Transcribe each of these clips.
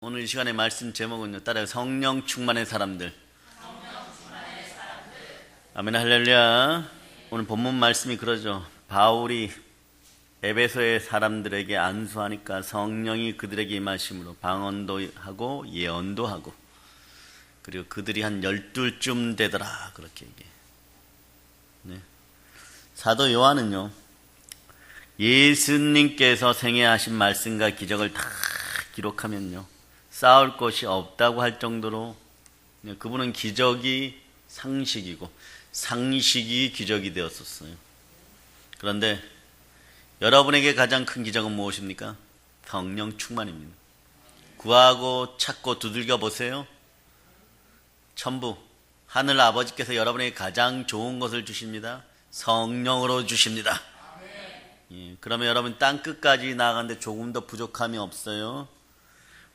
오늘 이 시간의 말씀 제목은요, 따라요. 성령 충만의 사람들. 아멘, 할렐루야. 오늘 본문 말씀이 그러죠. 바울이 에베소의 사람들에게 안수하니까 성령이 그들에게 임하심으로 방언도 하고 예언도 하고, 그리고 그들이 한 12쯤 되더라, 그렇게 얘기해. 네. 사도 요한은요, 예수님께서 생애하신 말씀과 기적을 다 기록하면요, 쌓을 것이 없다고 할 정도로 그분은 기적이 상식이고 상식이 기적이 되었었어요. 그런데 여러분에게 가장 큰 기적은 무엇입니까? 성령 충만입니다. 구하고 찾고 두들겨 보세요. 전부 하늘 아버지께서 여러분에게 가장 좋은 것을 주십니다. 성령으로 주십니다. 예, 그러면 여러분 땅 끝까지 나아가는데 조금 더 부족함이 없어요.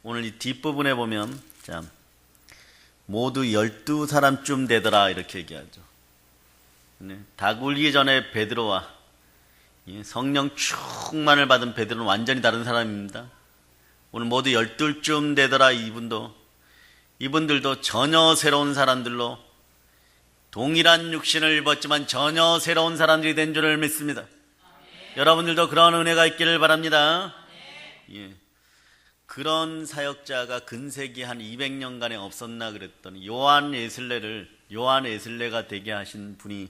오늘 이 뒷부분에 보면, 자, 모두 12사람쯤 되더라, 이렇게 얘기하죠. 네, 닭 울기 전에 베드로와 성령 충만을 받은 베드로는 완전히 다른 사람입니다. 오늘 모두 12쯤 되더라. 이분들도 전혀 새로운 사람들로 동일한 육신을 입었지만 전혀 새로운 사람들이 된 줄을 믿습니다. 여러분들도 그런 은혜가 있기를 바랍니다. 예. 그런 사역자가 근세기 한 200년간에 없었나 그랬더니 요한 에슬레가 되게 하신 분이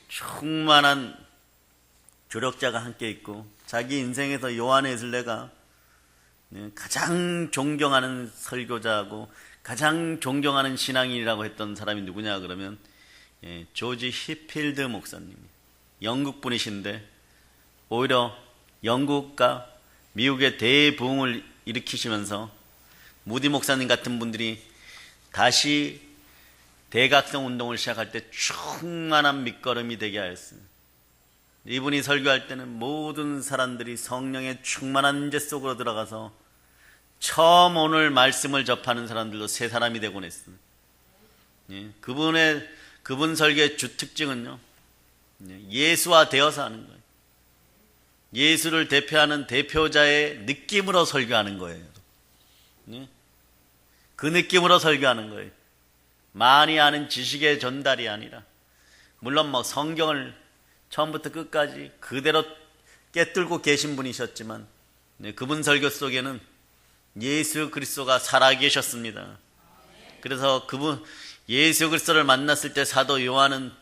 충만한 조력자가 함께 있고, 자기 인생에서 요한 에슬레가 가장 존경하는 설교자하고 가장 존경하는 신앙인이라고 했던 사람이 누구냐 그러면 조지 히필드 목사님, 영국 분이신데 오히려 영국과 미국의 대부흥을 일으키시면서 무디 목사님 같은 분들이 다시 대각성 운동을 시작할 때 충만한 밑거름이 되게 하였습니다. 이분이 설교할 때는 모든 사람들이 성령의 충만한 임재 속으로 들어가서 처음 오늘 말씀을 접하는 사람들도 세 사람이 되곤 했습니다. 그분 설교의 주 특징은요, 예수와 되어서 하는 거예요. 예수를 대표하는 대표자의 느낌으로 설교하는 거예요. 그 느낌으로 설교하는 거예요. 많이 아는 지식의 전달이 아니라, 물론 성경을 처음부터 끝까지 그대로 깨뚫고 계신 분이셨지만 그분 설교 속에는 예수 그리스도가 살아계셨습니다. 그래서 예수 그리스도를 만났을 때 사도 요한은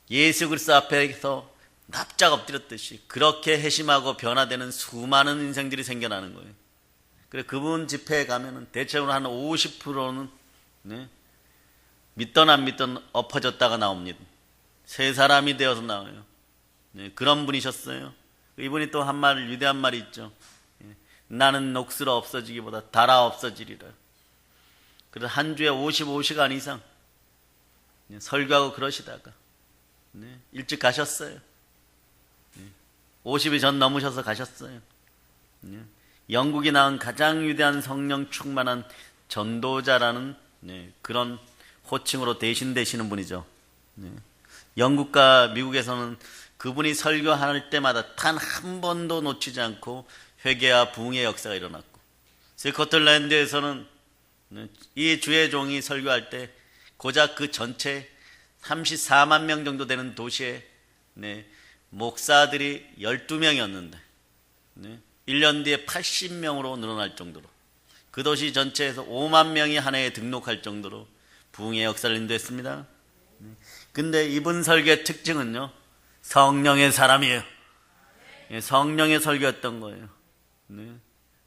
예수 그리스도 앞에서 납작 엎드렸듯이 그렇게 회심하고 변화되는 수많은 인생들이 생겨나는 거예요. 그래서 그분 집회에 가면은 대체로 한 50%는 믿던 안 믿던 엎어졌다가 나옵니다. 세 사람이 되어서 나와요. 그런 분이셨어요. 이분이 또 위대한 말이 있죠. 나는 녹슬어 없어지기보다 달아 없어지리라. 그래서 한 주에 55시간 이상 설교하고 그러시다가 일찍 가셨어요. 50이 전 넘으셔서 가셨어요. 영국이 낳은 가장 위대한 성령 충만한 전도자라는 그런 호칭으로 대신되시는 분이죠. 영국과 미국에서는 그분이 설교할 때마다 단 한 번도 놓치지 않고 회개와 부흥의 역사가 일어났고, 스코틀랜드에서는 이 주의 종이 설교할 때 고작 그 전체 34만 명 정도 되는 도시에 목사들이 12명이었는데 1년 뒤에 80명으로 늘어날 정도로, 그 도시 전체에서 5만 명이 한 해에 등록할 정도로 부흥의 역사를 인도했습니다. 근데 이분 설교의 특징은요, 성령의 사람이에요. 성령의 설교였던 거예요.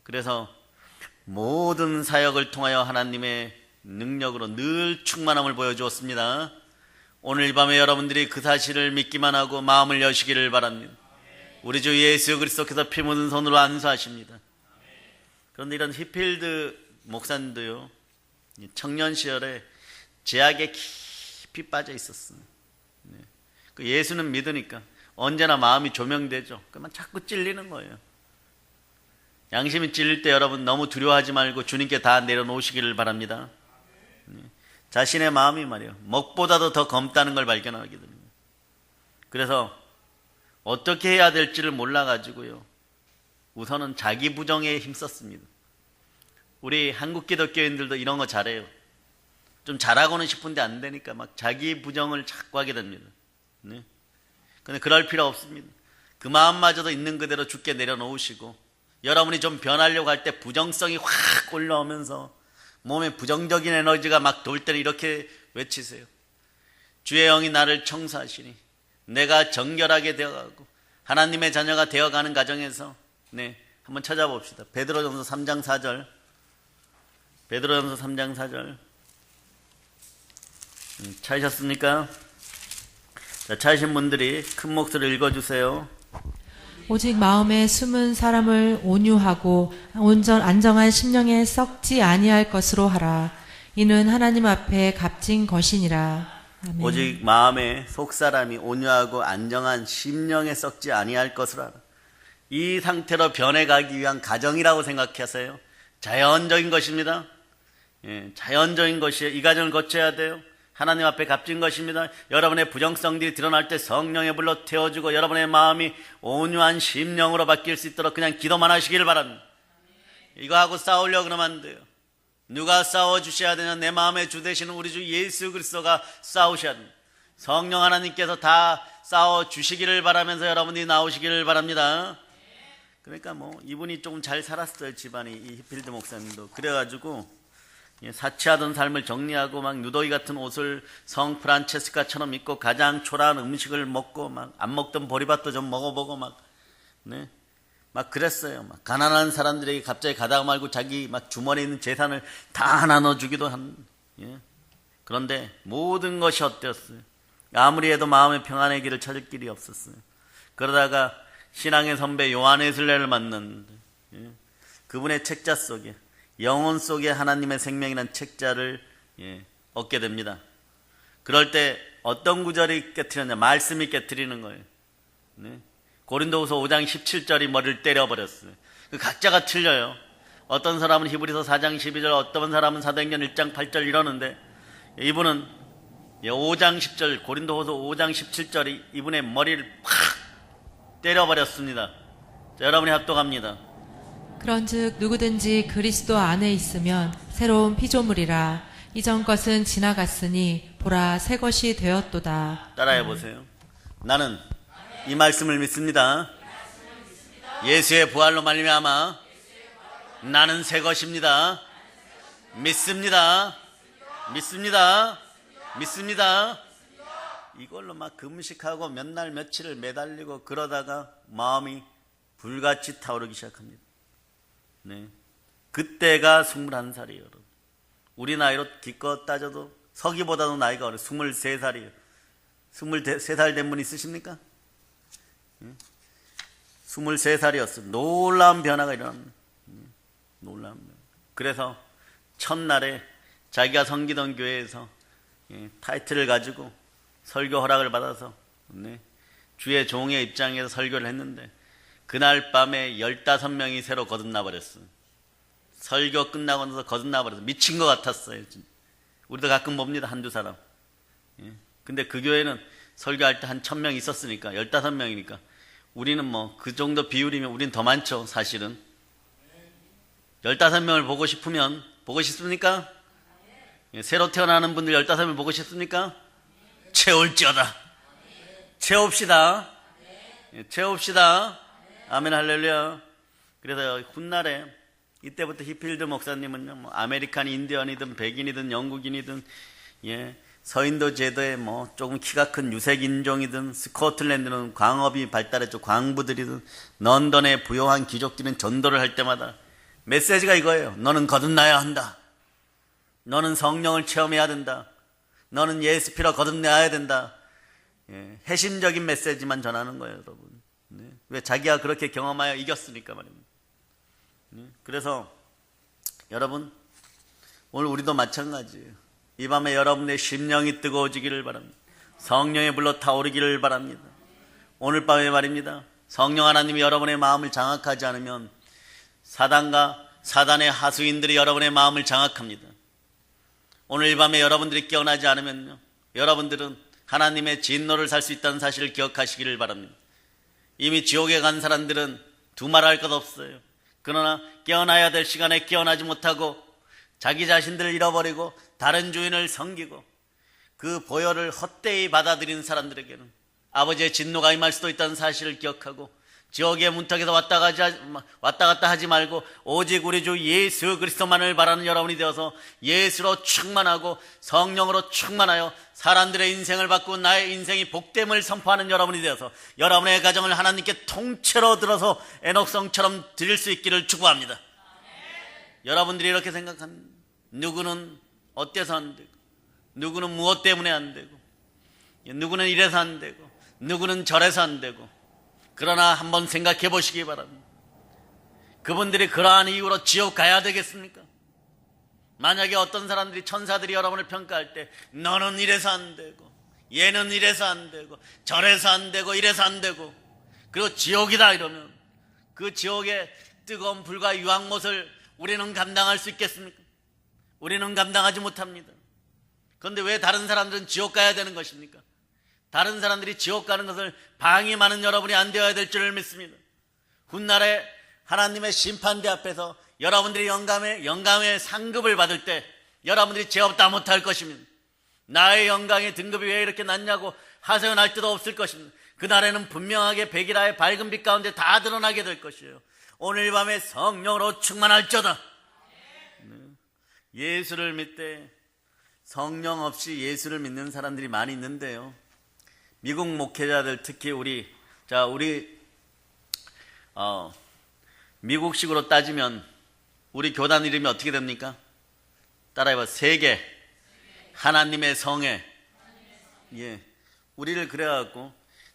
그래서 모든 사역을 통하여 하나님의 능력으로 늘 충만함을 보여주었습니다. 오늘 이 밤에 여러분들이 그 사실을 믿기만 하고 마음을 여시기를 바랍니다. 우리 주 예수 그리스도께서 피 묻은 손으로 안수하십니다. 그런데 이런 히필드 목사님도요, 청년 시절에 제약에 깊이 빠져 있었어요. 그 예수는 믿으니까 언제나 마음이 조명되죠. 그러면 자꾸 찔리는 거예요. 양심이 찔릴 때 여러분 너무 두려워하지 말고 주님께 다 내려놓으시기를 바랍니다. 자신의 마음이 말이에요, 먹보다도 더 검다는 걸 발견하게 됩니다. 그래서 어떻게 해야 될지를 몰라가지고요, 우선은 자기 부정에 힘썼습니다. 우리 한국 기독교인들도 이런 거 잘해요. 좀 잘하고는 싶은데 안 되니까 막 자기 부정을 자꾸 하게 됩니다. 네. 근데 그럴 필요 없습니다. 그 마음마저도 있는 그대로 주께 내려놓으시고, 여러분이 좀 변하려고 할 때 부정성이 확 올라오면서 몸에 부정적인 에너지가 막 돌 때는 이렇게 외치세요. 주의 영이 나를 청소하시니 내가 정결하게 되어가고 하나님의 자녀가 되어가는 과정에서, 네, 한번 찾아봅시다. 베드로전서 3장 4절. 베드로전서 3장 4절. 찾으셨습니까? 자, 찾으신 분들이 큰 목소리로 읽어주세요. 오직 마음에 숨은 사람을 온유하고 온전 안정한 심령에 썩지 아니할 것으로 하라. 이는 하나님 앞에 값진 것이니라. 아멘. 오직 마음에 속사람이 온유하고 안정한 심령에 썩지 아니할 것으로 하라. 이 상태로 변해가기 위한 과정이라고 생각하세요. 자연적인 것입니다. 예, 자연적인 것이에요. 이 과정을 거쳐야 돼요. 하나님 앞에 값진 것입니다. 여러분의 부정성들이 드러날 때 성령의 불로 태워주고 여러분의 마음이 온유한 심령으로 바뀔 수 있도록 그냥 기도만 하시길 바랍니다. 이거 하고 싸우려고 그러면 안 돼요. 누가 싸워주셔야 되냐? 내 마음의 주 되시는 우리 주 예수 그리스도가 싸우셔야 됩니다. 성령 하나님께서 다 싸워주시기를 바라면서 여러분이 나오시기를 바랍니다. 그러니까 뭐 이분이 조금 잘 살았어요. 집안이, 이 히필드 목사님도. 그래가지고 사치하던 삶을 정리하고 막 누더기 같은 옷을 성 프란체스카처럼 입고 가장 초라한 음식을 먹고 막 안 먹던 보리밥도 좀 먹어보고 막, 네, 막 그랬어요. 막 가난한 사람들에게 갑자기 가다가 말고 자기 막 주머니에 있는 재산을 다 나눠주기도 한. 예. 그런데 모든 것이 어땠어요? 아무리 해도 마음의 평안의 길을 찾을 길이 없었어요. 그러다가 신앙의 선배 요한웨슬레를 만났는데, 예, 그분의 책자 속에, 영혼 속에 하나님의 생명이라는 책자를, 예, 얻게 됩니다. 그럴 때 어떤 구절이 깨트렸냐? 말씀이 깨트리는 거예요. 네? 고린도후서 5장 17절이 머리를 때려버렸어요. 그 각자가 틀려요. 어떤 사람은 히브리서 4장 12절, 어떤 사람은 사도행전 1장 8절 이러는데, 이분은 5장 10절, 고린도후서 5장 17절이 이분의 머리를 팍 때려버렸습니다. 자, 여러분이 합독합니다. 그런즉 누구든지 그리스도 안에 있으면 새로운 피조물이라. 이전 것은 지나갔으니 보라 새 것이 되었도다. 따라해 보세요. 나는 이 말씀을 믿습니다. 예수의 부활로 말미암아 나는 새 것입니다. 믿습니다. 믿습니다. 믿습니다. 이걸로 막 금식하고 몇 날 며칠을 매달리고 그러다가 마음이 불같이 타오르기 시작합니다. 네. 그때가 21살이에요. 여러분. 우리 나이로 기껏 따져도 서기보다도 나이가 어려요. 23살이에요. 23살 된 분 있으십니까? 23살이었어요. 놀라운 변화가 일어납니다. 놀라운 변화. 그래서 첫날에 자기가 섬기던 교회에서 타이틀을 가지고 설교 허락을 받아서 주의 종의 입장에서 설교를 했는데 그날 밤에 15명이 새로 거듭나 버렸어요. 설교 끝나고 나서 거듭나 버렸어요. 미친 것 같았어요. 우리도 가끔 봅니다. 한두 사람. 근데 그 교회는 설교할 때 한 1000명 있었으니까 15명이니까 우리는 뭐 그 정도 비율이면 우린 더 많죠. 사실은 15명을 보고 싶으면 보고 싶습니까? 새로 태어나는 분들 15명 보고 싶습니까? 채울지어다. 채웁시다. 채웁시다. 아멘 할렐루야. 그래서 훗날에 이때부터 히필드 목사님은요, 뭐 아메리칸 인디언이든 백인이든 영국인이든, 예, 서인도 제도에 뭐 조금 키가 큰 유색 인종이든 스코틀랜드는 광업이 발달했죠. 광부들이든 런던의 부요한 귀족들은 전도를 할 때마다 메시지가 이거예요. 너는 거듭나야 한다. 너는 성령을 체험해야 된다. 너는 예수 피로 거듭나야 된다. 예, 핵심적인 메시지만 전하는 거예요, 여러분. 네. 왜? 자기가 그렇게 경험하여 이겼으니까 말입니다. 네. 그래서 여러분, 오늘 우리도 마찬가지예요. 이 밤에 여러분의 심령이 뜨거워지기를 바랍니다. 성령의 불로 타오르기를 바랍니다. 오늘 밤에 말입니다. 성령 하나님이 여러분의 마음을 장악하지 않으면 사단과 사단의 하수인들이 여러분의 마음을 장악합니다. 오늘 이 밤에 여러분들이 깨어나지 않으면요, 여러분들은 하나님의 진노를 살 수 있다는 사실을 기억하시기를 바랍니다. 이미 지옥에 간 사람들은 두말할 것 없어요. 그러나 깨어나야 될 시간에 깨어나지 못하고 자기 자신들을 잃어버리고 다른 주인을 섬기고 그 보혈을 헛되이 받아들이는 사람들에게는 아버지의 진노가 임할 수도 있다는 사실을 기억하고 지옥의 문턱에서 왔다 갔다 하지 말고 오직 우리 주 예수 그리스도만을 바라는 여러분이 되어서 예수로 충만하고 성령으로 충만하여 사람들의 인생을 바꾸고 나의 인생이 복됨을 선포하는 여러분이 되어서 여러분의 가정을 하나님께 통째로 들어서 에녹성처럼 드릴 수 있기를 축복합니다. 여러분들이 이렇게 생각합니다. 누구는 어때서 안 되고, 누구는 무엇 때문에 안 되고, 누구는 이래서 안 되고, 누구는 저래서 안 되고. 그러나 한번 생각해 보시기 바랍니다. 그분들이 그러한 이유로 지옥 가야 되겠습니까? 만약에 어떤 사람들이, 천사들이 여러분을 평가할 때 너는 이래서 안 되고, 얘는 이래서 안 되고, 저래서 안 되고, 이래서 안 되고, 그리고 지옥이다 이러면 그 지옥의 뜨거운 불과 유황못을 우리는 감당할 수 있겠습니까? 우리는 감당하지 못합니다. 그런데 왜 다른 사람들은 지옥 가야 되는 것입니까? 다른 사람들이 지옥 가는 것을 방임하는 여러분이 안 되어야 될 줄을 믿습니다. 훗날에 하나님의 심판대 앞에서 여러분들이 영광의 상급을 받을 때 여러분들이 죄 없다 못할 것입니다. 나의 영광의 등급이 왜 이렇게 낮냐고 하소연할 때도 없을 것입니다. 그날에는 분명하게 백일하의 밝은 빛 가운데 다 드러나게 될 것이에요. 오늘 밤에 성령으로 충만할지어다. 예수를 믿되 성령 없이 예수를 믿는 사람들이 많이 있는데요. 미국 목회자들 특히 미국식으로 따지면 우리 교단 이름이 어떻게 됩니까? 따라해봐. 세계 하나님의 성회. 예, 우리를 그래갖고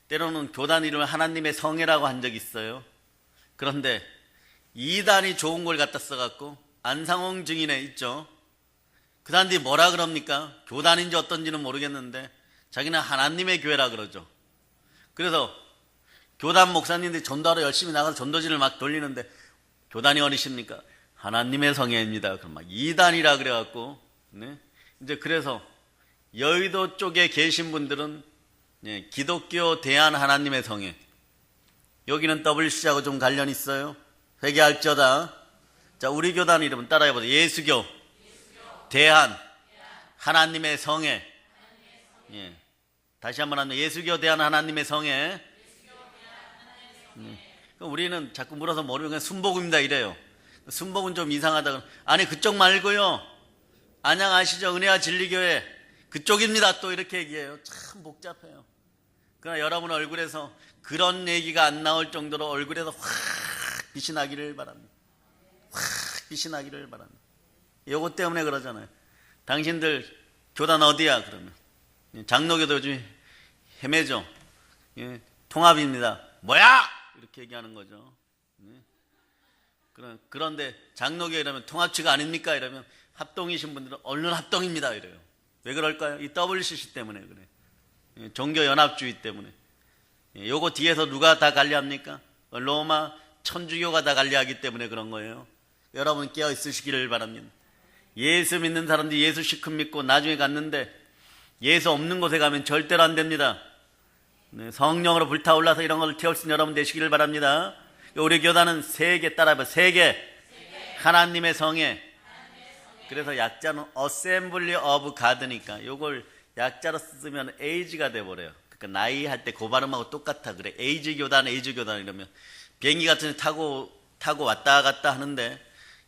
때로는 교단 이름을 하나님의 성회라고 한 적이 있어요. 그런데 이단이 좋은 걸 갖다 써갖고 안상홍 증인에 있죠. 그 사람들이 뭐라 그럽니까? 교단인지 어떤지는 모르겠는데 자기는 하나님의 교회라 그러죠. 그래서 교단 목사님들이 전도하러 열심히 나가서 전도지를 막 돌리는데 교단이 어디십니까? 하나님의 성회입니다. 그럼 막 이단이라 그래갖고, 네? 이제 그래서 여의도 쪽에 계신 분들은 기독교 대한 하나님의 성회. 여기는 WC하고 좀 관련 있어요. 회개할지어다. 자, 우리 교단 이름은 따라해보세요. 예수교 대한 하나님의 성회. 예. 다시 한번 하면 예수교 대한 하나님의 성회. 우리는 자꾸 물어서 모르면 그냥 순복음입니다 이래요. 순복음 좀 이상하다. 아니 그쪽 말고요. 안양 아시죠? 은혜와 진리교회 그쪽입니다. 또 이렇게 얘기해요. 참 복잡해요. 그러나 여러분 얼굴에서 그런 얘기가 안 나올 정도로 얼굴에서 확 빛이 나기를 바랍니다. 확 빛이 나기를 바랍니다. 요거 때문에 그러잖아요. 당신들 교단 어디야? 그러면 장로교도 요즘 헤매죠. 예, 통합입니다. 뭐야? 이렇게 얘기하는 거죠. 그런데 장로교 이러면 통합치가 아닙니까? 이러면 합동이신 분들은 얼른 합동입니다. 이래요. 왜 그럴까요? 이 WCC 때문에 그래. 종교연합주의 때문에. 요거 뒤에서 누가 다 관리합니까? 로마 천주교가 다 관리하기 때문에 그런 거예요. 여러분 깨어 있으시기를 바랍니다. 예수 믿는 사람들이 예수 시큼 믿고 나중에 갔는데 예수 없는 곳에 가면 절대로 안 됩니다. 성령으로 불타올라서 이런 걸 태울 수 있는 여러분 되시기를 바랍니다. 우리 교단은 세계 따라해봐. 세계 하나님의 성회. 그래서 약자는 Assembly of God니까 요걸 약자로 쓰면 에이지가 돼버려요. 그러니까 나이 할 때 그 발음하고 똑같아. 그래. 에이지 교단 이러면 비행기 같은 데 타고 왔다 갔다 하는데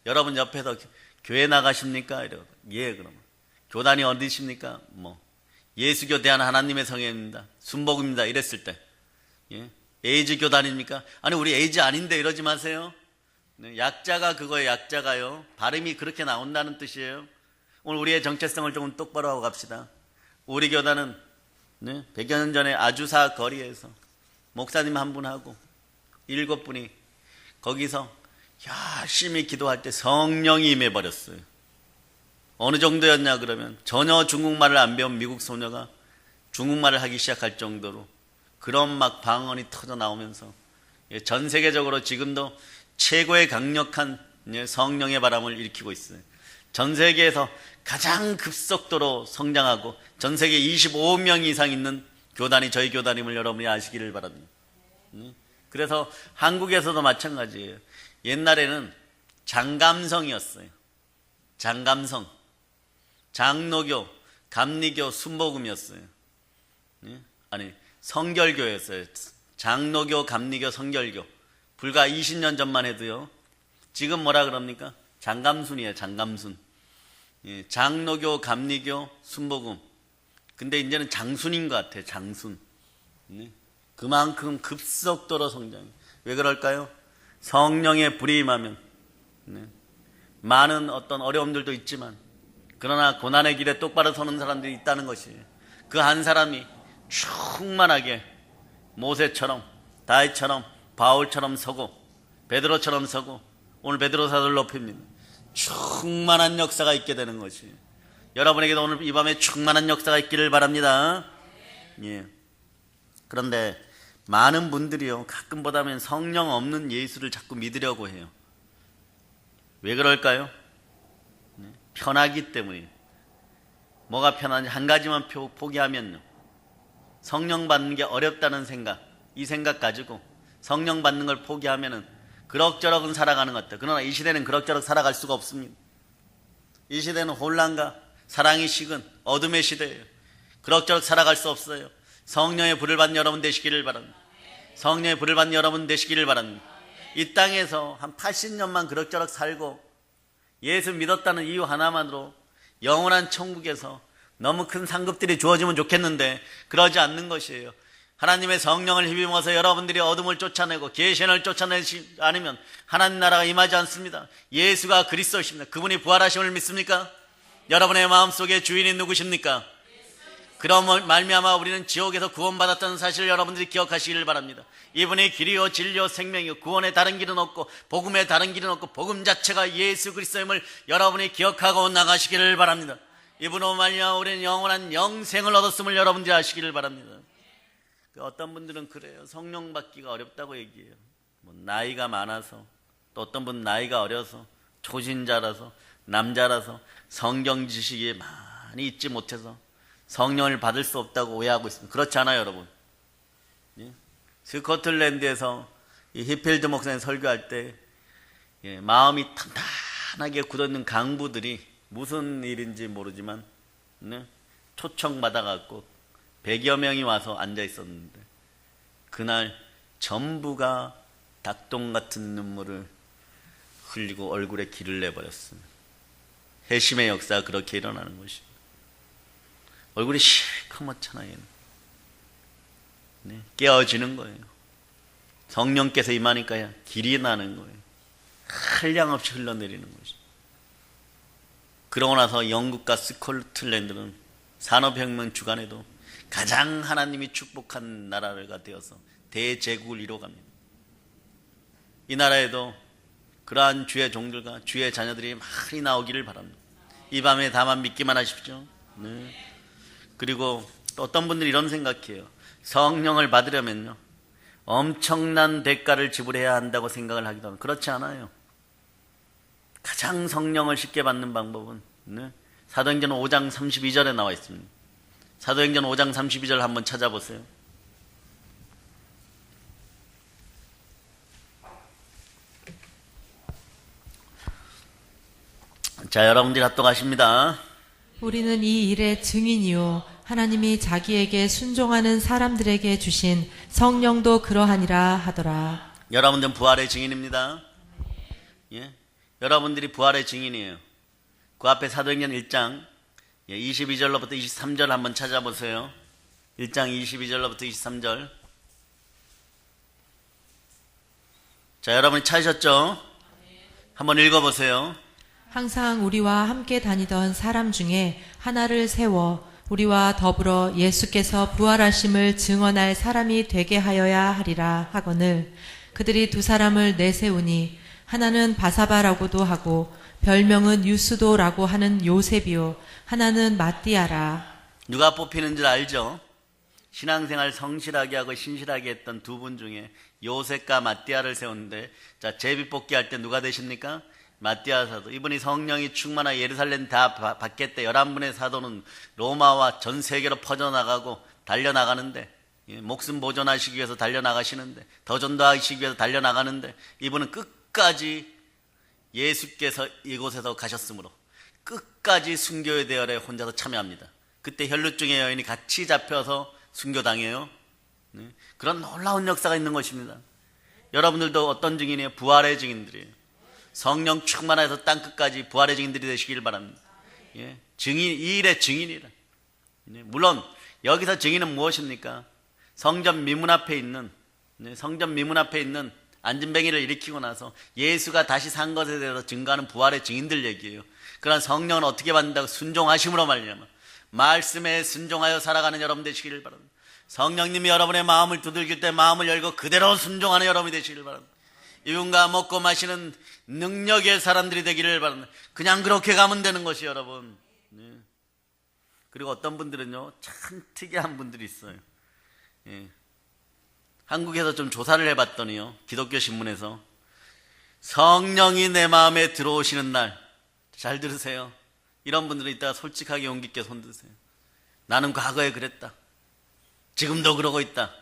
여러분 옆에서 교회 나가십니까? 이러고 예 그러면 교단이 어디십니까? 예수교 대한 하나님의 성회입니다. 순복음입니다. 이랬을 때 예? 에이즈 교단입니까? 아니 우리 에이즈 아닌데 이러지 마세요. 네, 약자가 그거예요. 약자가요. 발음이 그렇게 나온다는 뜻이에요. 오늘 우리의 정체성을 조금 똑바로 하고 갑시다. 우리 교단은 100여 년 전에 아주사 거리에서 목사님 한 분하고 7분이 거기서 열심히 기도할 때 성령이 임해버렸어요. 어느 정도였냐 그러면 전혀 중국말을 안 배운 미국 소녀가 중국말을 하기 시작할 정도로 그런 막 방언이 터져 나오면서 전 세계적으로 지금도 최고의 강력한 성령의 바람을 일으키고 있어요. 전 세계에서 가장 급속도로 성장하고 전 세계 25명 이상 있는 교단이 저희 교단임을 여러분이 아시기를 바랍니다. 그래서 한국에서도 마찬가지예요. 옛날에는 장감성이었어요. 장감성. 장로교, 감리교, 순복음이었어요. 예? 아니, 성결교였어요. 장로교, 감리교, 성결교. 불과 20년 전만 해도요. 지금 뭐라 그럽니까? 장감순이에요. 장감순. 예, 장로교, 감리교, 순복음. 근데 이제는 장순인 것 같아요. 장순. 예? 그만큼 급속도로 성장해요. 왜 그럴까요? 성령의 불이 임하면 많은 어떤 어려움들도 있지만 그러나 고난의 길에 똑바로 서는 사람들이 있다는 것이에요. 그 한 사람이 충만하게 모세처럼 다윗처럼 바울처럼 서고 베드로처럼 서고 오늘 베드로 사도를 높입니다. 충만한 역사가 있게 되는 것이에요. 여러분에게도 오늘 이 밤에 충만한 역사가 있기를 바랍니다. 예. 그런데 많은 분들이요, 가끔 보다면 성령 없는 예수를 자꾸 믿으려고 해요. 왜 그럴까요? 편하기 때문이에요. 뭐가 편한지 한 가지만 포기하면요, 성령 받는 게 어렵다는 생각, 이 생각 가지고 성령 받는 걸 포기하면은 그럭저럭은 살아가는 것 같아요. 그러나 이 시대는 그럭저럭 살아갈 수가 없습니다. 이 시대는 혼란과 사랑이 식은 어둠의 시대예요. 그럭저럭 살아갈 수 없어요. 성령의 불을 받는 여러분 되시기를 바랍니다. 성령의 불을 받는 여러분 되시기를 바랍니다. 이 땅에서 한 80년만 그럭저럭 살고 예수 믿었다는 이유 하나만으로 영원한 천국에서 너무 큰 상급들이 주어지면 좋겠는데 그러지 않는 것이에요. 하나님의 성령을 힘입어서 여러분들이 어둠을 쫓아내고 계시를 쫓아내지 않으면 하나님 나라가 임하지 않습니다. 예수가 그리스도십니다. 그분이 부활하심을 믿습니까? 여러분의 마음속에 주인이 누구십니까? 그런 말미암아 우리는 지옥에서 구원받았다는 사실을 여러분들이 기억하시기를 바랍니다. 이분이 길이요 진리요 생명이요 구원의 다른 길은 없고 복음의 다른 길은 없고 복음 자체가 예수 그리스도임을 여러분이 기억하고 나가시기를 바랍니다. 이분으로 말미암아 우리는 영원한 영생을 얻었음을 여러분들이 아시기를 바랍니다. 어떤 분들은 그래요. 성령 받기가 어렵다고 얘기해요. 뭐 나이가 많아서, 또 어떤 분은 나이가 어려서, 초신자라서, 남자라서, 성경 지식이 많이 있지 못해서 성령을 받을 수 없다고 오해하고 있습니다. 그렇지 않아요, 여러분. 예? 스코틀랜드에서 이 히필드 목사님 설교할 때 마음이 탄탄하게 굳어있는 강부들이 무슨 일인지 모르지만 초청받아갖고 100여 명이 와서 앉아 있었는데 그날 전부가 닭똥 같은 눈물을 흘리고 얼굴에 기를 내버렸습니다. 회심의 역사가 그렇게 일어나는 것입니다. 얼굴이 시커멓잖아요. 깨어지는 거예요. 성령께서 임하니까 길이 나는 거예요. 한량없이 흘러내리는 것이죠. 그러고 나서 영국과 스코틀랜드는 산업혁명 주간에도 가장 하나님이 축복한 나라가 되어서 대제국을 이뤄갑니다. 이 나라에도 그러한 주의 종들과 주의 자녀들이 많이 나오기를 바랍니다. 이 밤에 다만 믿기만 하십시오. 네. 그리고 또 어떤 분들이 이런 생각해요. 성령을 받으려면요 엄청난 대가를 지불해야 한다고 생각을 하기도 합니다. 그렇지 않아요. 가장 성령을 쉽게 받는 방법은 사도행전 5장 32절에 나와 있습니다. 사도행전 5장 32절 한번 찾아보세요. 자, 여러분들이 합독하십니다. 우리는 이 일의 증인이요 하나님이 자기에게 순종하는 사람들에게 주신 성령도 그러하니라 하더라. 여러분들은 부활의 증인입니다. 예? 여러분들이 부활의 증인이에요. 그 앞에 사도행전 1장 22절로부터 23절 한번 찾아보세요. 1장 22절로부터 23절. 자, 여러분이 찾으셨죠? 한번 읽어보세요. 항상 우리와 함께 다니던 사람 중에 하나를 세워 우리와 더불어 예수께서 부활하심을 증언할 사람이 되게 하여야 하리라 하거늘 그들이 두 사람을 내세우니 하나는 바사바라고도 하고 별명은 유스도라고 하는 요셉이요 하나는 마띠아라. 누가 뽑히는 줄 알죠? 신앙생활 성실하게 하고 신실하게 했던 두 분 중에 요셉과 마띠아를 세웠는데, 자, 제비뽑기 할 때 누가 되십니까? 마띠아 사도. 이분이 성령이 충만하여 예루살렘 다 받겠대. 11분의 사도는 로마와 전 세계로 퍼져나가고 달려나가는데, 목숨 보존하시기 위해서 달려나가시는데, 더 전도하시기 위해서 달려나가는데, 이분은 끝까지 예수께서 이곳에서 가셨으므로 끝까지 순교의 대열에 혼자서 참여합니다. 그때 혈루증의 여인이 같이 잡혀서 순교당해요. 그런 놀라운 역사가 있는 것입니다. 여러분들도 어떤 증인이에요? 부활의 증인들이에요. 성령 충만해서 땅끝까지 부활의 증인들이 되시길 바랍니다. 증인, 이 일의 증인이라. 물론 여기서 증인은 무엇입니까? 성전 미문 앞에 있는 안진뱅이를 일으키고 나서 예수가 다시 산 것에 대해서 증거하는 부활의 증인들 얘기예요. 그러나 성령은 어떻게 받는다고? 순종하심으로 말미암아 말씀에 순종하여 살아가는 여러분 되시기를 바랍니다. 성령님이 여러분의 마음을 두들길 때 마음을 열고 그대로 순종하는 여러분이 되시기를 바랍니다. 이분과 먹고 마시는 능력의 사람들이 되기를 바랍니다. 그냥 그렇게 가면 되는 것이 여러분. 그리고 어떤 분들은요, 참 특이한 분들이 있어요. 한국에서 좀 조사를 해봤더니요, 기독교 신문에서 성령이 내 마음에 들어오시는 날, 잘 들으세요. 이런 분들은 이따가 솔직하게 용기 있게 손드세요. 나는 과거에 그랬다. 지금도 그러고 있다.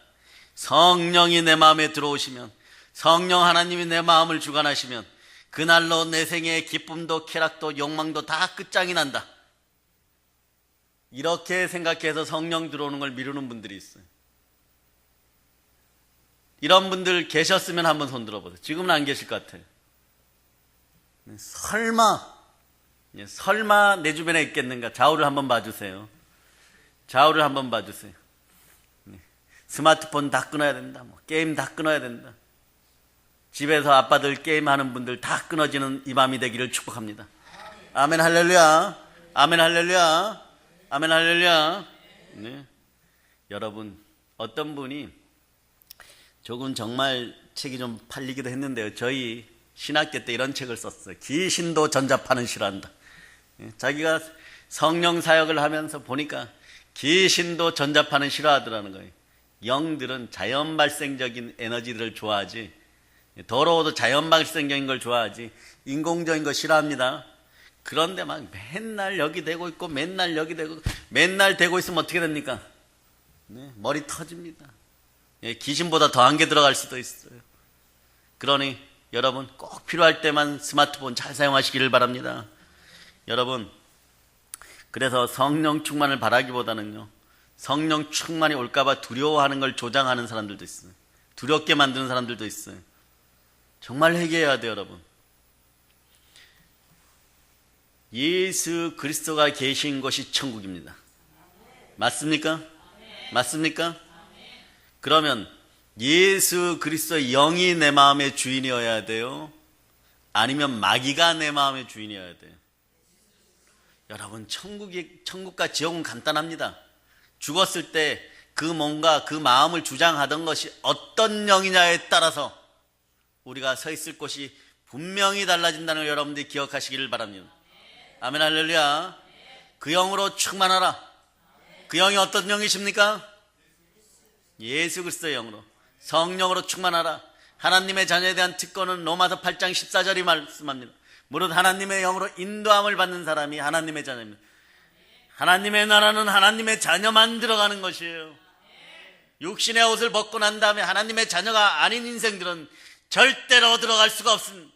성령이 내 마음에 들어오시면, 성령 하나님이 내 마음을 주관하시면 그날로 내 생애의 기쁨도 쾌락도 욕망도 다 끝장이 난다. 이렇게 생각해서 성령 들어오는 걸 미루는 분들이 있어요. 이런 분들 계셨으면 한번 손 들어보세요. 지금은 안 계실 것 같아요. 설마 내 주변에 있겠는가? 좌우를 한번 봐주세요. 좌우를 한번 봐주세요. 스마트폰 다 끊어야 된다. 게임 다 끊어야 된다. 집에서 아빠들 게임하는 분들 다 끊어지는 이 밤이 되기를 축복합니다. 아멘 할렐루야. 아멘 할렐루야. 아멘 할렐루야. 네. 여러분, 어떤 분이 조금 정말 책이 좀 팔리기도 했는데요. 저희 신학교 때 이런 책을 썼어요. 귀신도 전자파는 싫어한다. 자기가 성령 사역을 하면서 보니까 귀신도 전자파는 싫어하더라는 거예요. 영들은 자연 발생적인 에너지들을 좋아하지, 더러워도 자연 발생적인 걸 좋아하지 인공적인 거 싫어합니다. 그런데 막 맨날 여기 대고 있고 맨날 여기 대고 맨날 대고 있으면 어떻게 됩니까? 머리 터집니다. 귀신보다 더한 게 들어갈 수도 있어요. 그러니 여러분 꼭 필요할 때만 스마트폰 잘 사용하시기를 바랍니다. 여러분, 그래서 성령 충만을 바라기보다는요, 성령 충만이 올까봐 두려워하는 걸 조장하는 사람들도 있어요. 두렵게 만드는 사람들도 있어요. 정말 회개해야 돼요, 여러분. 예수 그리스도가 계신 곳이 천국입니다. 맞습니까? 맞습니까? 그러면 예수 그리스도의 영이 내 마음의 주인이어야 돼요? 아니면 마귀가 내 마음의 주인이어야 돼요? 여러분, 천국과 지옥은 간단합니다. 죽었을 때 그 뭔가 그 마음을 주장하던 것이 어떤 영이냐에 따라서 우리가 서 있을 곳이 분명히 달라진다는 걸 여러분들이 기억하시기를 바랍니다. 아멘 할렐루야. 그 영으로 충만하라. 그 영이 어떤 영이십니까? 예수 그리스도의 영으로, 성령으로 충만하라. 하나님의 자녀에 대한 특권은 로마서 8장 14절이 말씀합니다. 무릇 하나님의 영으로 인도함을 받는 사람이 하나님의 자녀입니다. 하나님의 나라는 하나님의 자녀만 들어가는 것이에요. 육신의 옷을 벗고 난 다음에 하나님의 자녀가 아닌 인생들은 절대로 들어갈 수가 없습니다.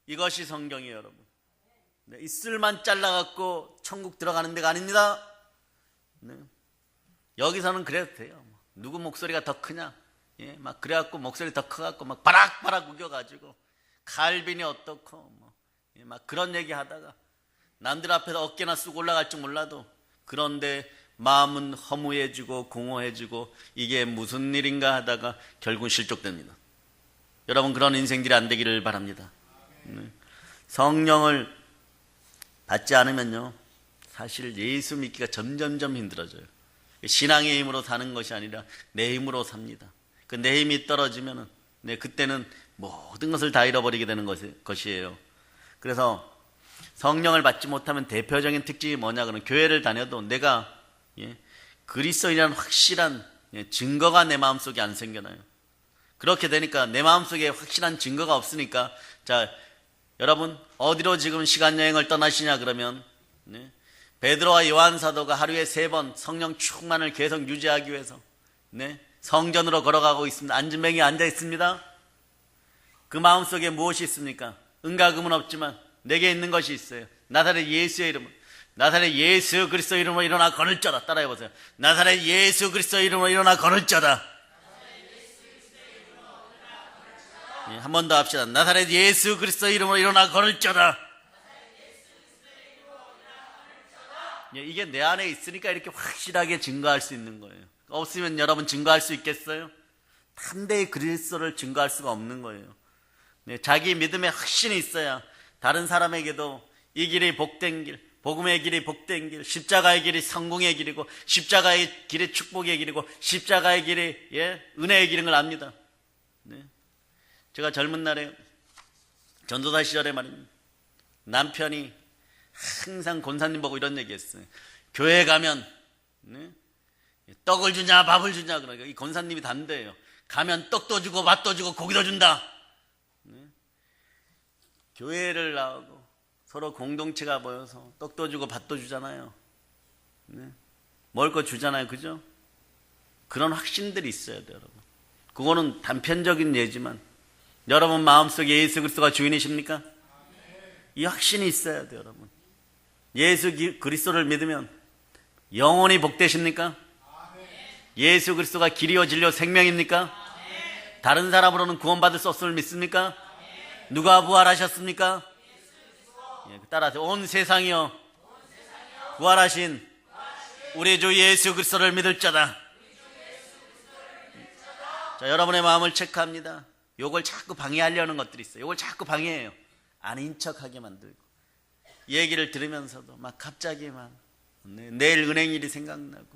이것이 성경이에요, 여러분. 이슬만 잘라갖고 천국 들어가는 데가 아닙니다. 여기서는 그래도 돼요. 누구 목소리가 더 크냐? 막 그래갖고 목소리 더 커갖고 막 바락바락 우겨가지고 칼빈이 어떻고 막 그런 얘기 하다가 남들 앞에서 어깨나 쓰고 올라갈 줄 몰라도, 그런데 마음은 허무해지고 공허해지고 이게 무슨 일인가 하다가 결국은 실족됩니다. 여러분, 그런 인생들이 안 되기를 바랍니다. 성령을 받지 않으면요, 사실 예수 믿기가 점점점 힘들어져요. 신앙의 힘으로 사는 것이 아니라 내 힘으로 삽니다. 그 내 힘이 떨어지면은 그때는 모든 것을 다 잃어버리게 되는 것이에요. 그래서 성령을 받지 못하면 대표적인 특징이 뭐냐 그러면, 교회를 다녀도 내가 그리스도인이라는 확실한 증거가 내 마음속에 안 생겨나요. 그렇게 되니까 내 마음속에 확실한 증거가 없으니까, 자, 여러분 어디로 지금 시간여행을 떠나시냐 그러면, 베드로와 요한 사도가 하루에 3번 성령 충만을 계속 유지하기 위해서 성전으로 걸어가고 있습니다. 안진뱅이 앉아 있습니다. 그 마음속에 무엇이 있습니까? 은과 금은 없지만 내게 있는 것이 있어요. 나사렛 예수의 이름으로, 나사렛 예수 그리스도 이름으로 일어나 걸을지어다. 따라해보세요. 나사렛 예수 그리스도 이름으로 일어나 걸을지어다. 한 번 더 합시다. 나사렛 예수 그리스도 이름으로 일어나 걸을지어다. 이게 내 안에 있으니까 이렇게 확실하게 증거할 수 있는 거예요. 없으면 여러분 증거할 수 있겠어요? 담대히 그리스도를 증거할 수가 없는 거예요. 자기 믿음에 확신이 있어야 다른 사람에게도 이 길이 복된 길, 복음의 길이 복된 길, 십자가의 길이 성공의 길이고 십자가의 길이 축복의 길이고 십자가의 길이 은혜의 길인 걸 압니다. 제가 젊은 날에 전도사 시절에 말입니다. 남편이 항상 권사님 보고 이런 얘기 했어요. 교회 가면 떡을 주냐 밥을 주냐. 그러니까 이 권사님이 단대예요. 가면 떡도 주고 밥도 주고 고기도 준다. 교회를 나오고 서로 공동체가 모여서 떡도 주고 밥도 주잖아요. 먹을 거 주잖아요. 그죠? 그런 확신들이 있어야 돼요. 여러분. 그거는 단편적인 예지만 여러분 마음속에 예수 그리스도가 주인이십니까? 이 확신이 있어야 돼요. 여러분. 예수 그리스도를 믿으면 영원히 복되십니까? 예수 그리스도가 길이요 진리요 생명입니까? 다른 사람으로는 구원받을 수 없음을 믿습니까? 누가 부활하셨습니까? 따라서 온 세상이요 부활하신 우리 주 예수 그리스도를 믿을 자다. 자, 여러분의 마음을 체크합니다. 요걸 자꾸 방해하려는 것들이 있어요. 요걸 자꾸 방해해요. 아닌 척하게 만들고 얘기를 들으면서도 막 갑자기 막 내일 은행일이 생각나고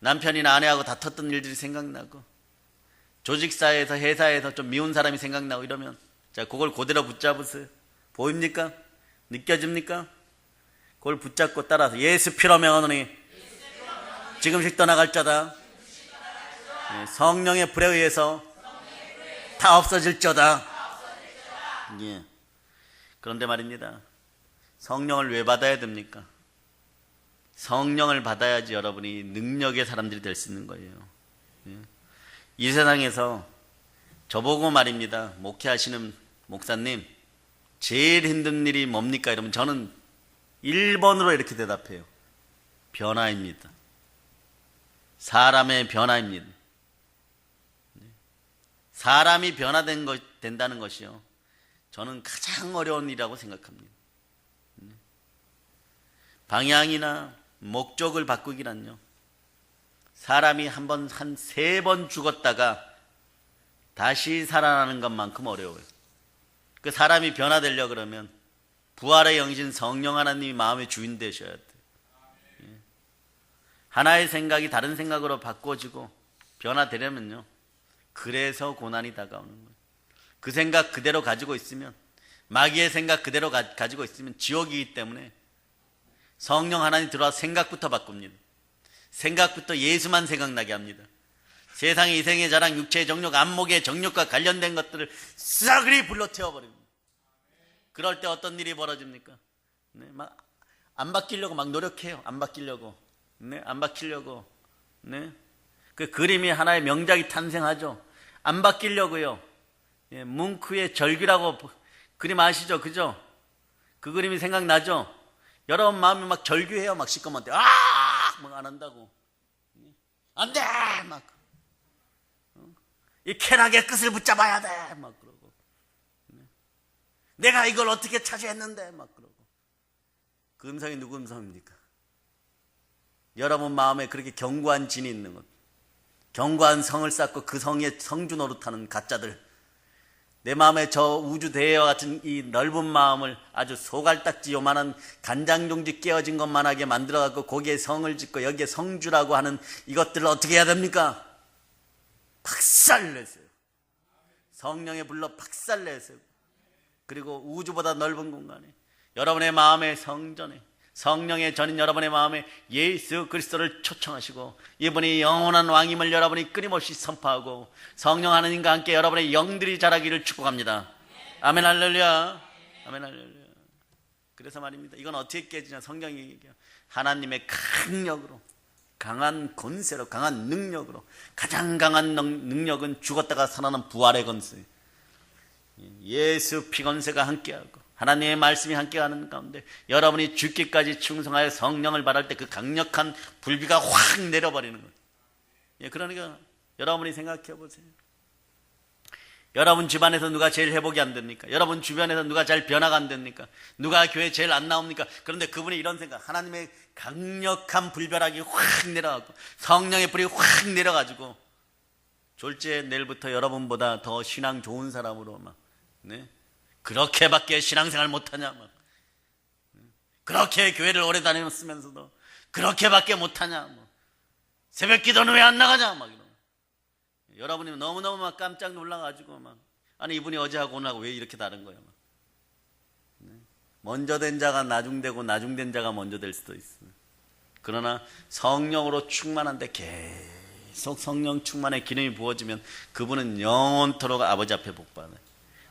남편이나 아내하고 다퉜던 일들이 생각나고 조직사에서 회사에서 좀 미운 사람이 생각나고 이러면 자, 그걸 그대로 붙잡으세요. 보입니까? 느껴집니까? 그걸 붙잡고 따라서 예수 피로 명하노니 지금씩 떠나갈 자다. 성령의 불에 의해서 다 없어질 자다. 예. 그런데 말입니다. 성령을 왜 받아야 됩니까? 성령을 받아야지 여러분이 능력의 사람들이 될 수 있는 거예요. 예. 이 세상에서 저보고 말입니다. 목회하시는 목사님, 제일 힘든 일이 뭡니까? 이러면 저는 1번으로 이렇게 대답해요. 변화입니다. 사람의 변화입니다. 사람이 된다는 것이요. 저는 가장 어려운 일이라고 생각합니다. 방향이나 목적을 바꾸기란요. 사람이 한 3번 죽었다가 다시 살아나는 것만큼 어려워요. 그 사람이 변화되려고 그러면 부활의 영신 성령 하나님이 마음의 주인 되셔야 돼요. 하나의 생각이 다른 생각으로 바꿔지고 변화되려면요. 그래서 고난이 다가오는 거예요. 그 생각 그대로 가지고 있으면 마귀의 생각 그대로 가지고 있으면 지옥이기 때문에 성령 하나님 들어와서 생각부터 바꿉니다. 생각부터 예수만 생각나게 합니다. 세상의 이생의 자랑, 육체의 정욕, 안목의 정욕과 관련된 것들을 싸그리 불러태워버립니다. 그럴 때 어떤 일이 벌어집니까? 막 안 바뀌려고 막 노력해요. 안 바뀌려고. 안 바뀌려고. 그 그림이 하나의 명작이 탄생하죠. 안 바뀌려고요. 뭉크의 절규라고 그림 아시죠? 그죠? 그 그림이 생각나죠? 여러분 마음이 막 절규해요. 막 시커먼데 막 안 한다고. 안 돼! 막. 이 쾌락의 끝을 붙잡아야 돼! 막 그러고. 내가 이걸 어떻게 차지했는데! 막 그러고. 그 음성이 누구 음성입니까? 여러분 마음에 그렇게 견고한 진이 있는 것. 견고한 성을 쌓고 그 성에 성주 노릇하는 가짜들. 내 마음에 저 우주 대해와 같은 이 넓은 마음을 아주 소갈딱지 요만한 간장종지 깨어진 것만하게 만들어갖고 거기에 성을 짓고 여기에 성주라고 하는 이것들을 어떻게 해야 됩니까? 박살내세요. 성령의 불로 박살내세요. 그리고 우주보다 넓은 공간에 여러분의 마음의 성전에 성령의 전인 여러분의 마음에 예수 그리스도를 초청하시고 이분이 영원한 왕임을 여러분이 끊임없이 선포하고 성령 하나님과 함께 여러분의 영들이 자라기를 축복합니다. 아멘 할렐루야. 아멘 할렐루야. 그래서 말입니다. 이건 어떻게 깨지냐. 성경이 얘기해요. 하나님의 큰 영으로 강한 권세로, 강한 능력으로, 가장 강한 능력은 죽었다가 살아난 부활의 권세. 예수 피권세가 함께하고 하나님의 말씀이 함께하는 가운데 여러분이 죽기까지 충성하여 성령을 바랄 때 그 강력한 불비가 확 내려버리는 거예요. 예, 그러니까 여러분이 생각해 보세요. 여러분 집안에서 누가 제일 회복이 안 됩니까? 여러분 주변에서 누가 잘 변화가 안 됩니까? 누가 교회 제일 안 나옵니까? 그런데 그분이 이런 생각, 하나님의 강력한 불벼락이 확 내려가고 성령의 불이 확 내려가지고 졸지에 내일부터 여러분보다 더 신앙 좋은 사람으로 막, 네? 그렇게밖에 신앙생활 못하냐 막, 그렇게 교회를 오래 다녔으면서도 그렇게밖에 못하냐 뭐. 새벽 기도는 왜 안 나가냐 막 이런. 여러분이 너무너무 막 깜짝 놀라가지고 막, 아니 이분이 어제하고 오늘하고 왜 이렇게 다른 거야 막. 네? 먼저 된 자가 나중되고 나중된 자가 먼저 될 수도 있어요. 그러나 성령으로 충만한데 계속 성령 충만의 기름이 부어지면 그분은 영원토록 아버지 앞에 복받아요.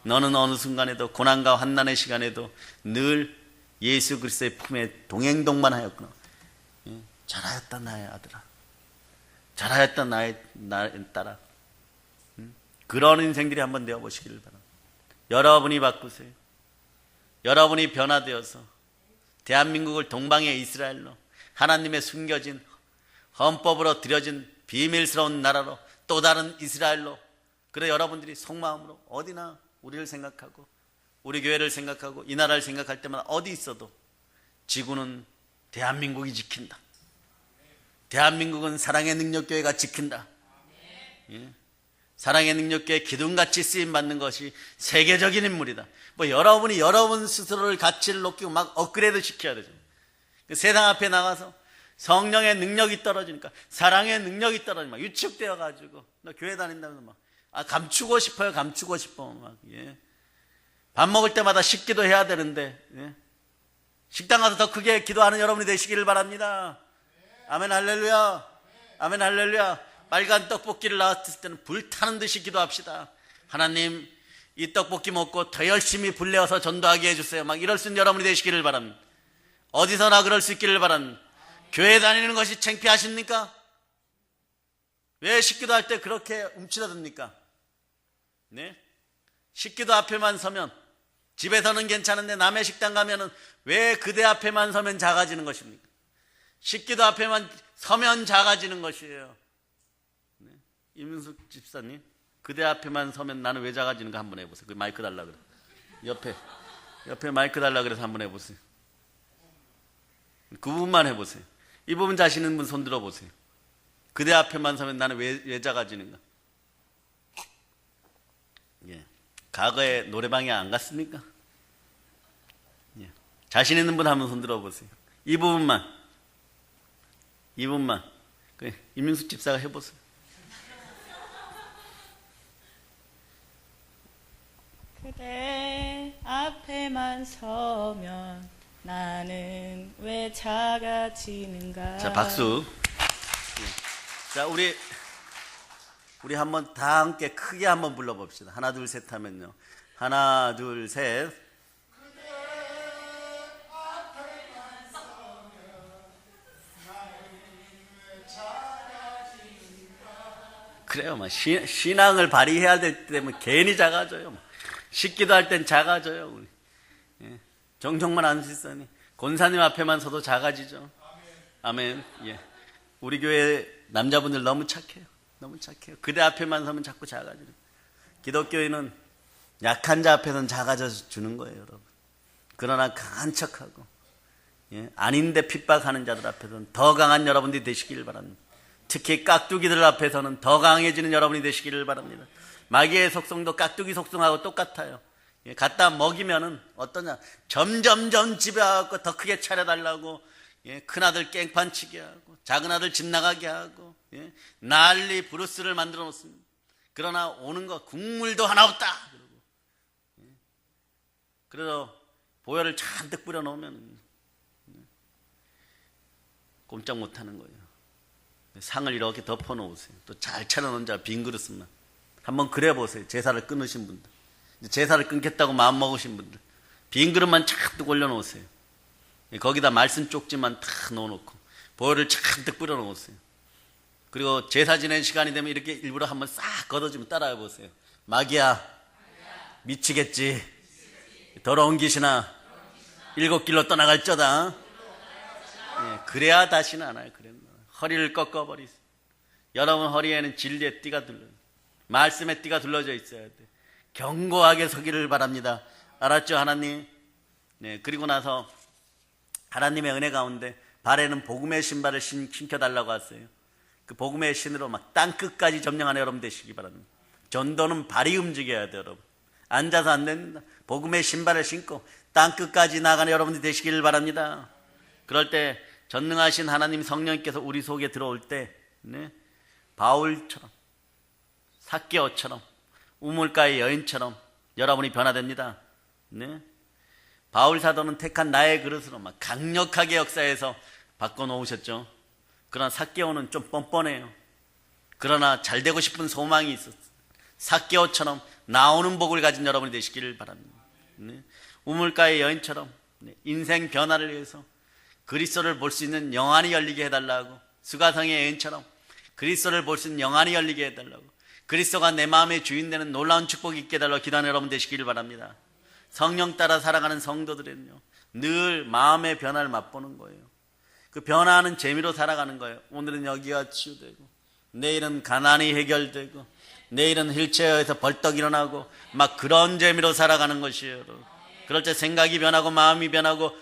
너는 어느 순간에도 고난과 환난의 시간에도 늘 예수 그리스도의 품에 동행동만 하였구나. 예? 잘하였다 나의 아들아, 잘하였다 나의 딸아. 그런 인생들이 한번 되어보시기를 바랍니다. 여러분이 바꾸세요. 여러분이 변화되어서 대한민국을 동방의 이스라엘로, 하나님의 숨겨진 헌법으로 드려진 비밀스러운 나라로, 또 다른 이스라엘로, 그래 여러분들이 속마음으로 어디나 우리를 생각하고 우리 교회를 생각하고 이 나라를 생각할 때마다 어디 있어도 지구는 대한민국이 지킨다. 대한민국은 사랑의 능력교회가 지킨다. 예? 사랑의 능력교회 기둥같이 쓰임받는 것이 세계적인 인물이다. 뭐 여러분이 여러분 스스로를 가치를 높이고 막 업그레이드 시켜야 되죠. 세상 앞에 나가서 성령의 능력이 떨어지니까, 사랑의 능력이 떨어지니까 위축되어 가지고 나 교회 다닌다면서 막 감추고 싶어요. 감추고 싶어 막. 예. 밥 먹을 때마다 식기도 해야 되는데, 예. 식당 가서 더 크게 기도하는 여러분이 되시기를 바랍니다. 아멘 할렐루야. 아멘 할렐루야. 빨간 떡볶이를 나왔을 때는 불타는 듯이 기도합시다. 하나님, 이 떡볶이 먹고 더 열심히 불내어서 전도하게 해주세요. 막 이럴 수 있는 여러분이 되시기를 바랍니다. 어디서나 그럴 수 있기를 바랍니다. 교회 다니는 것이 창피하십니까? 왜 식기도 할 때 그렇게 움츠러듭니까? 네? 식기도 앞에만 서면, 집에서는 괜찮은데 남의 식당 가면은 왜 그대 앞에만 서면 작아지는 것입니까? 식기도 앞에만 서면 작아지는 것이에요. 네? 이문숙 집사님, 그대 앞에만 서면 나는 왜 작아지는가 한번 해보세요. 그 마이크 달라 그래. 옆에 마이크 달라 그래서 한번 해보세요. 그 부분만 해보세요. 이 부분 자신 있는 분 손 들어보세요. 그대 앞에만 서면 나는 왜 작아지는가? 예. 과거에 노래방에 안 갔습니까? 예. 자신 있는 분 한번 손 들어보세요. 이 부분만. 이민숙 집사가 해보세요. 그대 앞에만 서면 나는 왜 작아지는가. 자, 박수. 예. 자, 우리 한번 다 함께 크게 한번 불러봅시다. 하나, 둘, 셋 하면요. 하나, 둘, 셋. 그래요. 막 신앙을 발휘해야 될 때면 괜히 작아져요. 식기도 할 땐 작아져요. 우리. 예. 정정만 안 쓰니 권사님 앞에만 서도 작아지죠. 아멘. 예. 우리 교회 남자분들 너무 착해요. 너무 착해요. 그대 앞에만 서면 자꾸 작아지는. 기독교인은 약한 자 앞에서는 작아져 주는 거예요, 여러분. 그러나 강한 척하고, 예, 아닌데 핍박하는 자들 앞에서는 더 강한 여러분들이 되시기를 바랍니다. 특히 깍두기들 앞에서는 더 강해지는 여러분이 되시기를 바랍니다. 마귀의 속성도 깍두기 속성하고 똑같아요. 예, 갖다 먹이면은 어떠냐, 점점점 집에 와서 더 크게 차려달라고, 예, 큰아들 깽판치게 하고 작은아들 집 나가게 하고, 예, 난리 브루스를 만들어 놓습니다. 그러나 오는 거 국물도 하나 없다 그러고, 예, 그래서 보혈을 잔뜩 뿌려 놓으면, 예, 꼼짝 못하는 거예요. 상을 이렇게 덮어 놓으세요. 또 잘 차려놓은 자 빈 그릇만 한번 그래 보세요. 제사를 끊으신 분들, 제사를 끊겠다고 마음 먹으신 분들, 빈 그릇만 잔뜩 올려 놓으세요. 거기다 말씀 쪽지만 다 넣어놓고 보혈을 잔뜩 뿌려놓았어요. 그리고 제사 지낸 시간이 되면 이렇게 일부러 한번 싹 걷어주면 따라해 보세요. 마귀야, 미치겠지. 더러운 귀신아, 7길로 떠나갈쩌다. 예, 그래야 다시는 안 와요. 허리를 꺾어버리세요. 여러분 허리에는 진리의 띠가 둘러요. 말씀의 띠가 둘러져 있어야 돼. 견고하게 서기를 바랍니다. 알았죠, 하나님? 네, 그리고 나서 하나님의 은혜 가운데 발에는 복음의 신발을 신겨달라고 하세요. 그 복음의 신으로 막 땅끝까지 점령하는 여러분 되시기 바랍니다. 전도는 발이 움직여야 돼요, 여러분. 앉아서 안 됩니다. 복음의 신발을 신고 땅끝까지 나가는 여러분들이 되시기를 바랍니다. 그럴 때 전능하신 하나님 성령님께서 우리 속에 들어올 때 네? 바울처럼 삭개오처럼 우물가의 여인처럼 여러분이 변화됩니다. 네? 바울 사도는 택한 나의 그릇으로 막 강력하게 역사해서 바꿔놓으셨죠. 그러나 삭개오는 좀 뻔뻔해요. 그러나 잘 되고 싶은 소망이 있었어요. 삭개오처럼 나오는 복을 가진 여러분이 되시기를 바랍니다. 네? 우물가의 여인처럼 인생 변화를 위해서 그리스도를 볼 수 있는 영안이 열리게 해달라고, 수가성의 여인처럼 그리스도를 볼 수 있는 영안이 열리게 해달라고, 그리스도가 내 마음의 주인 되는 놀라운 축복이 있게 해달라고 기도하는 여러분 되시기를 바랍니다. 성령 따라 살아가는 성도들은요 늘 마음의 변화를 맛보는 거예요. 그 변화하는 재미로 살아가는 거예요. 오늘은 여기가 치유되고, 내일은 가난이 해결되고, 내일은 휠체어에서 벌떡 일어나고, 막 그런 재미로 살아가는 것이에요. 여러분. 그럴 때 생각이 변하고 마음이 변하고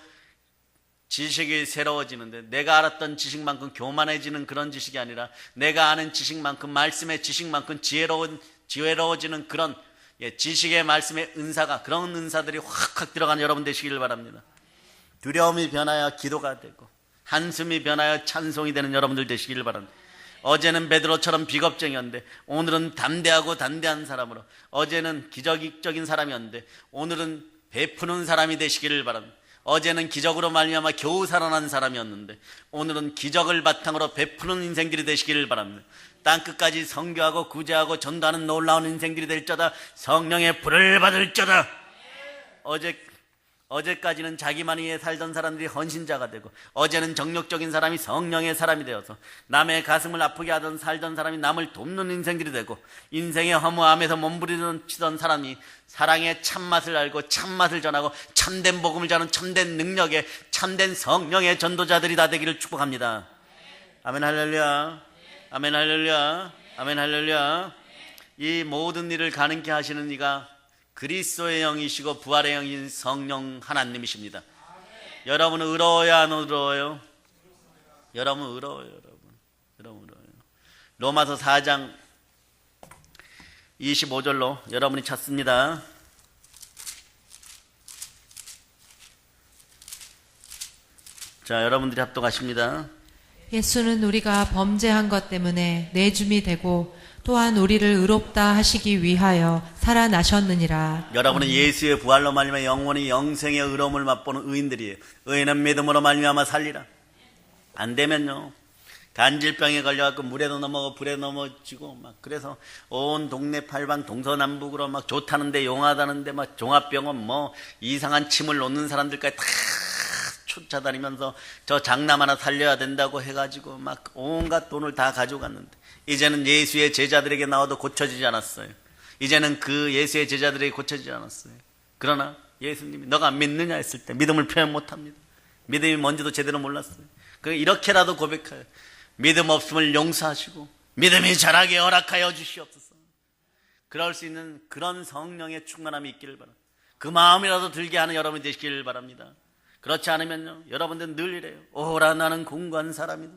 지식이 새로워지는데, 내가 알았던 지식만큼 교만해지는 그런 지식이 아니라 내가 아는 지식만큼, 말씀의 지식만큼 지혜로워지는 그런 지식의 말씀의 은사가, 그런 은사들이 확확 들어가는 여러분 되시기를 바랍니다. 두려움이 변하여 기도가 되고, 한숨이 변하여 찬송이 되는 여러분들 되시기를 바랍니다. 어제는 베드로처럼 비겁쟁이였는데 오늘은 담대하고 단대한 사람으로, 어제는 기적적인 사람이었는데 오늘은 베푸는 사람이 되시기를 바랍니다. 어제는 기적으로 말미암아 겨우 살아난 사람이었는데 오늘은 기적을 바탕으로 베푸는 인생들이 되시기를 바랍니다. 땅끝까지 선교하고 구제하고 전도하는 놀라운 인생들이 될 자다. 성령의 불을 받을 자다. 어제까지는 자기만 위해 살던 사람들이 헌신자가 되고, 어제는 정욕적인 사람이 성령의 사람이 되어서 남의 가슴을 아프게 하던 살던 사람이 남을 돕는 인생들이 되고, 인생의 허무함에서 몸부림치던 사람이 사랑의 참맛을 알고 참맛을 전하고 참된 복음을 전하는 참된 능력의 참된 성령의 전도자들이 다 되기를 축복합니다. 아멘 할렐루야. 아멘 할렐루야. 아멘 할렐루야. 이 모든 일을 가능케 하시는 이가 그리스도의 영이시고 부활의 영인 성령 하나님이십니다. 여러분은 의로워요, 안 의로워요? 여러분 의로워요, 여러분 의로워요. 로마서 4장 25절로 여러분이 찾습니다. 자, 여러분들이 합독하십니다. 예수는 우리가 범죄한 것 때문에 내줌이 되고 또한 우리를 의롭다 하시기 위하여 살아나셨느니라. 여러분은 예수의 부활로 말미암아 영원히 영생의 의로움을 맛보는 의인들이에요. 의인은 믿음으로 말미암아 살리라. 안 되면요 간질병에 걸려갖고 물에도 넘어가고 불에 넘어지고 막, 그래서 온 동네 팔방 동서남북으로 막 좋다는데 용하다는데 막 종합병원 뭐 이상한 침을 놓는 사람들까지 다 쫓아다니면서 저 장남 하나 살려야 된다고 해가지고 막 온갖 돈을 다 가져갔는데, 이제는 예수의 제자들에게 나와도 고쳐지지 않았어요. 이제는 그 예수의 제자들에게 고쳐지지 않았어요. 그러나 예수님이 너가 믿느냐 했을 때 믿음을 표현 못합니다. 믿음이 뭔지도 제대로 몰랐어요. 이렇게라도 고백하여 믿음 없음을 용서하시고 믿음이 자라게 허락하여 주시옵소서. 그럴 수 있는 그런 성령의 충만함이 있기를 바랍니다. 그 마음이라도 들게 하는 여러분이 되시기를 바랍니다. 그렇지 않으면요 여러분들은 늘 이래요. 오라 나는 공고한 사람이다.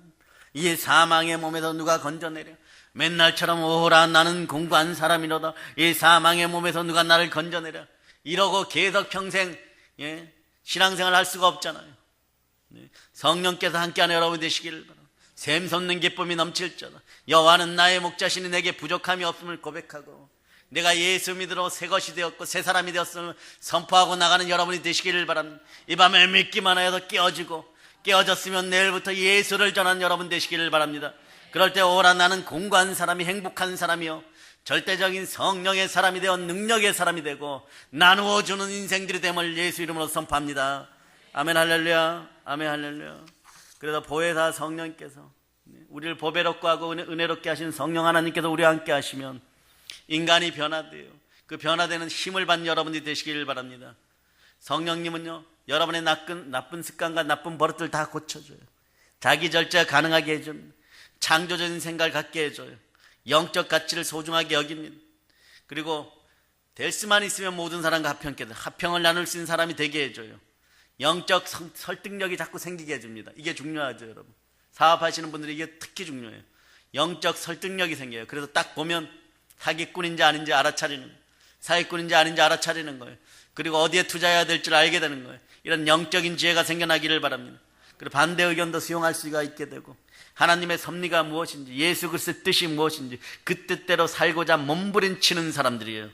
이 사망의 몸에서 누가 건져내려. 맨날처럼 오라 나는 공고한 사람이로다. 이 사망의 몸에서 누가 나를 건져내려. 이러고 계속 평생 신앙생활 할 수가 없잖아요. 성령께서 함께하는 여러분 되시기를 바랍니다. 샘솟는 기쁨이 넘칠 자다. 여호와는 나의 목자시니 내게 부족함이 없음을 고백하고, 내가 예수 믿으러 새 것이 되었고 새 사람이 되었음을 선포하고 나가는 여러분이 되시기를 바랍니다. 이 밤에 믿기만 하여도 깨어졌으면 내일부터 예수를 전하는 여러분 되시기를 바랍니다. 그럴 때 오라 나는 공고한 사람이 행복한 사람이요 절대적인 성령의 사람이 되어 능력의 사람이 되고 나누어 주는 인생들이 됨을 예수 이름으로 선포합니다. 아멘 할렐루야. 아멘 할렐루야. 그래서 보혜사 성령께서 우리를 보배롭고 하고 은혜롭게 하신 성령 하나님께서 우리와 함께 하시면 인간이 변화돼요. 그 변화되는 힘을 받는 여러분들이 되시길 바랍니다. 성령님은요, 여러분의 나쁜 습관과 나쁜 버릇들 다 고쳐줘요. 자기 절제가 가능하게 해줍니다. 창조적인 생각을 갖게 해줘요. 영적 가치를 소중하게 여깁니다. 그리고 될 수만 있으면 모든 사람과 합평을 나눌 수 있는 사람이 되게 해줘요. 영적 설득력이 자꾸 생기게 해줍니다. 이게 중요하죠, 여러분. 사업하시는 분들이 이게 특히 중요해요. 영적 설득력이 생겨요. 그래서 딱 보면 사기꾼인지 아닌지 알아차리는, 사기꾼인지 아닌지 알아차리는 거예요. 그리고 어디에 투자해야 될 줄 알게 되는 거예요. 이런 영적인 지혜가 생겨나기를 바랍니다. 그리고 반대 의견도 수용할 수가 있게 되고, 하나님의 섭리가 무엇인지, 예수 그리스도의 뜻이 무엇인지 그 뜻대로 살고자 몸부림치는 사람들이에요.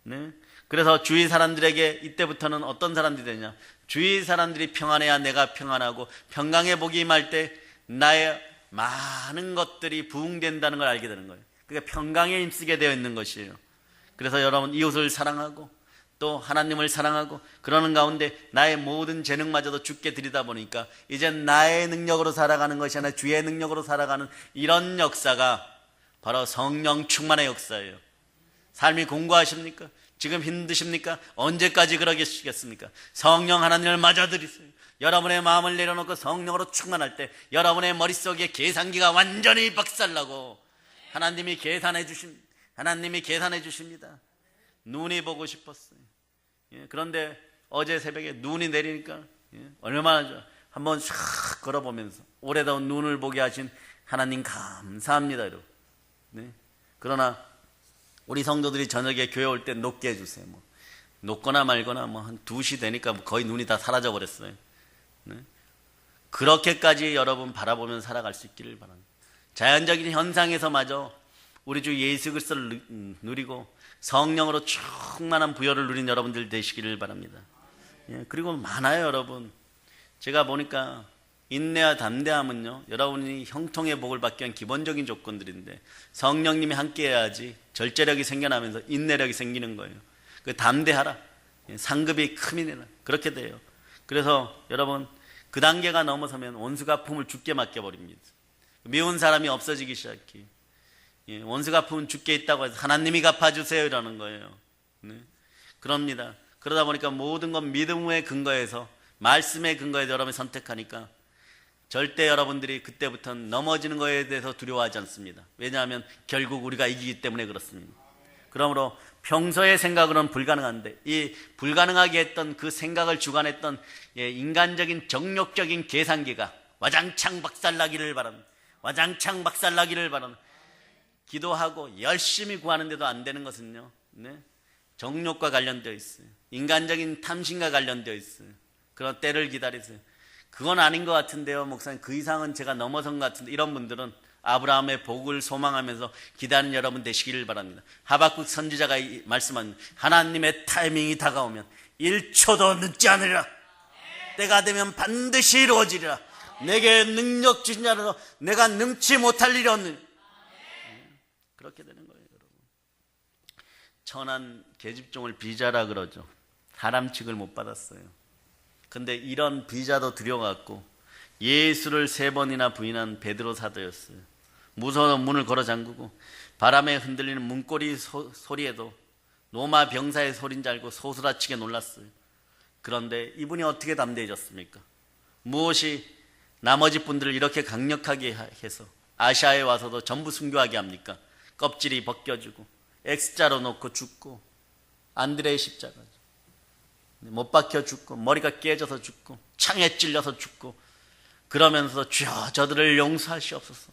네? 그래서 주위 사람들에게 이때부터는 어떤 사람들이 되냐, 주위 사람들이 평안해야 내가 평안하고, 평강의 복이 임할 때 나의 많은 것들이 부흥된다는 걸 알게 되는 거예요. 그러니까 평강에 힘쓰게 되어 있는 것이에요. 그래서 여러분, 이웃을 사랑하고 또 하나님을 사랑하고 그러는 가운데 나의 모든 재능마저도 주께 드리다 보니까 이제 나의 능력으로 살아가는 것이 아니라 주의 능력으로 살아가는 이런 역사가 바로 성령 충만의 역사예요. 삶이 공고하십니까? 지금 힘드십니까? 언제까지 그러겠습니까? 성령 하나님을 맞아들이세요. 여러분의 마음을 내려놓고 성령으로 충만할 때 여러분의 머릿속에 계산기가 완전히 박살나고 하나님이 계산해 주십니다. 눈이 보고 싶었어요. 그런데 어제 새벽에 눈이 내리니까 얼마나 좋아. 한번 샥 걸어보면서 오래다운 눈을 보게 하신 하나님 감사합니다, 여러분. 네. 그러나 우리 성도들이 저녁에 교회 올 때 녹게 해주세요. 녹거나 말거나 한 2시 되니까 거의 눈이 다 사라져 버렸어요. 네. 그렇게까지 여러분 바라보면서 살아갈 수 있기를 바랍니다. 자연적인 현상에서마저 우리 주 예수 그리스도를 누리고 성령으로 충만한 부여를 누린 여러분들 되시기를 바랍니다. 그리고 많아요, 여러분. 제가 보니까 인내와 담대함은요, 여러분이 형통의 복을 받기 위한 기본적인 조건들인데 성령님이 함께 해야지 절제력이 생겨나면서 인내력이 생기는 거예요. 그 담대하라, 상급이 크미니라, 그렇게 돼요. 그래서 여러분, 그 단계가 넘어서면 원수가 품을 죽게 맡겨버립니다. 미운 사람이 없어지기 시작해요. 원수가 품은 주께 있다고 해서 하나님이 갚아주세요 이러는 거예요. 네. 그럽니다. 그러다 보니까 모든 건 믿음의 근거에서, 말씀의 근거에서 여러분이 선택하니까 절대 여러분들이 그때부터는 넘어지는 거에 대해서 두려워하지 않습니다. 왜냐하면 결국 우리가 이기기 때문에 그렇습니다. 그러므로 평소의 생각으로는 불가능한데 이 불가능하게 했던 그 생각을 주관했던 인간적인 정욕적인 계산기가 와장창 박살나기를 바랍니다. 와장창 박살나기를 바랍니다. 기도하고 열심히 구하는데도 안 되는 것은요, 네? 정욕과 관련되어 있어요. 인간적인 탐심과 관련되어 있어요. 그런 때를 기다리세요. 그건 아닌 것 같은데요, 목사님. 그 이상은 제가 넘어선 것 같은데, 이런 분들은 아브라함의 복을 소망하면서 기다리는 여러분 되시기를 바랍니다. 하박국 선지자가 말씀한 하나님의 타이밍이 다가오면 1초도 늦지 않으리라. 때가 되면 반드시 이루어지리라. 내게 능력 주신 자로 내가 능치 못할 일이 없느니. 그렇게 되는 거예요, 여러분. 천한 계집종을 비자라 그러죠. 사람 취급을 못 받았어요. 근데 이런 비자도 두려워갖고 예수를 3번이나 부인한 베드로 사도였어요. 무서워 문을 걸어 잠그고 바람에 흔들리는 문고리 소리에도 로마 병사의 소리인 줄 알고 소스라치게 놀랐어요. 그런데 이분이 어떻게 담대해졌습니까? 무엇이 나머지 분들을 이렇게 강력하게 해서 아시아에 와서도 전부 순교하게 합니까? 껍질이 벗겨지고 X자로 놓고 죽고, 안드레의 십자가 못 박혀 죽고, 머리가 깨져서 죽고, 창에 찔려서 죽고, 그러면서 주여 저들을 용서하시옵소서.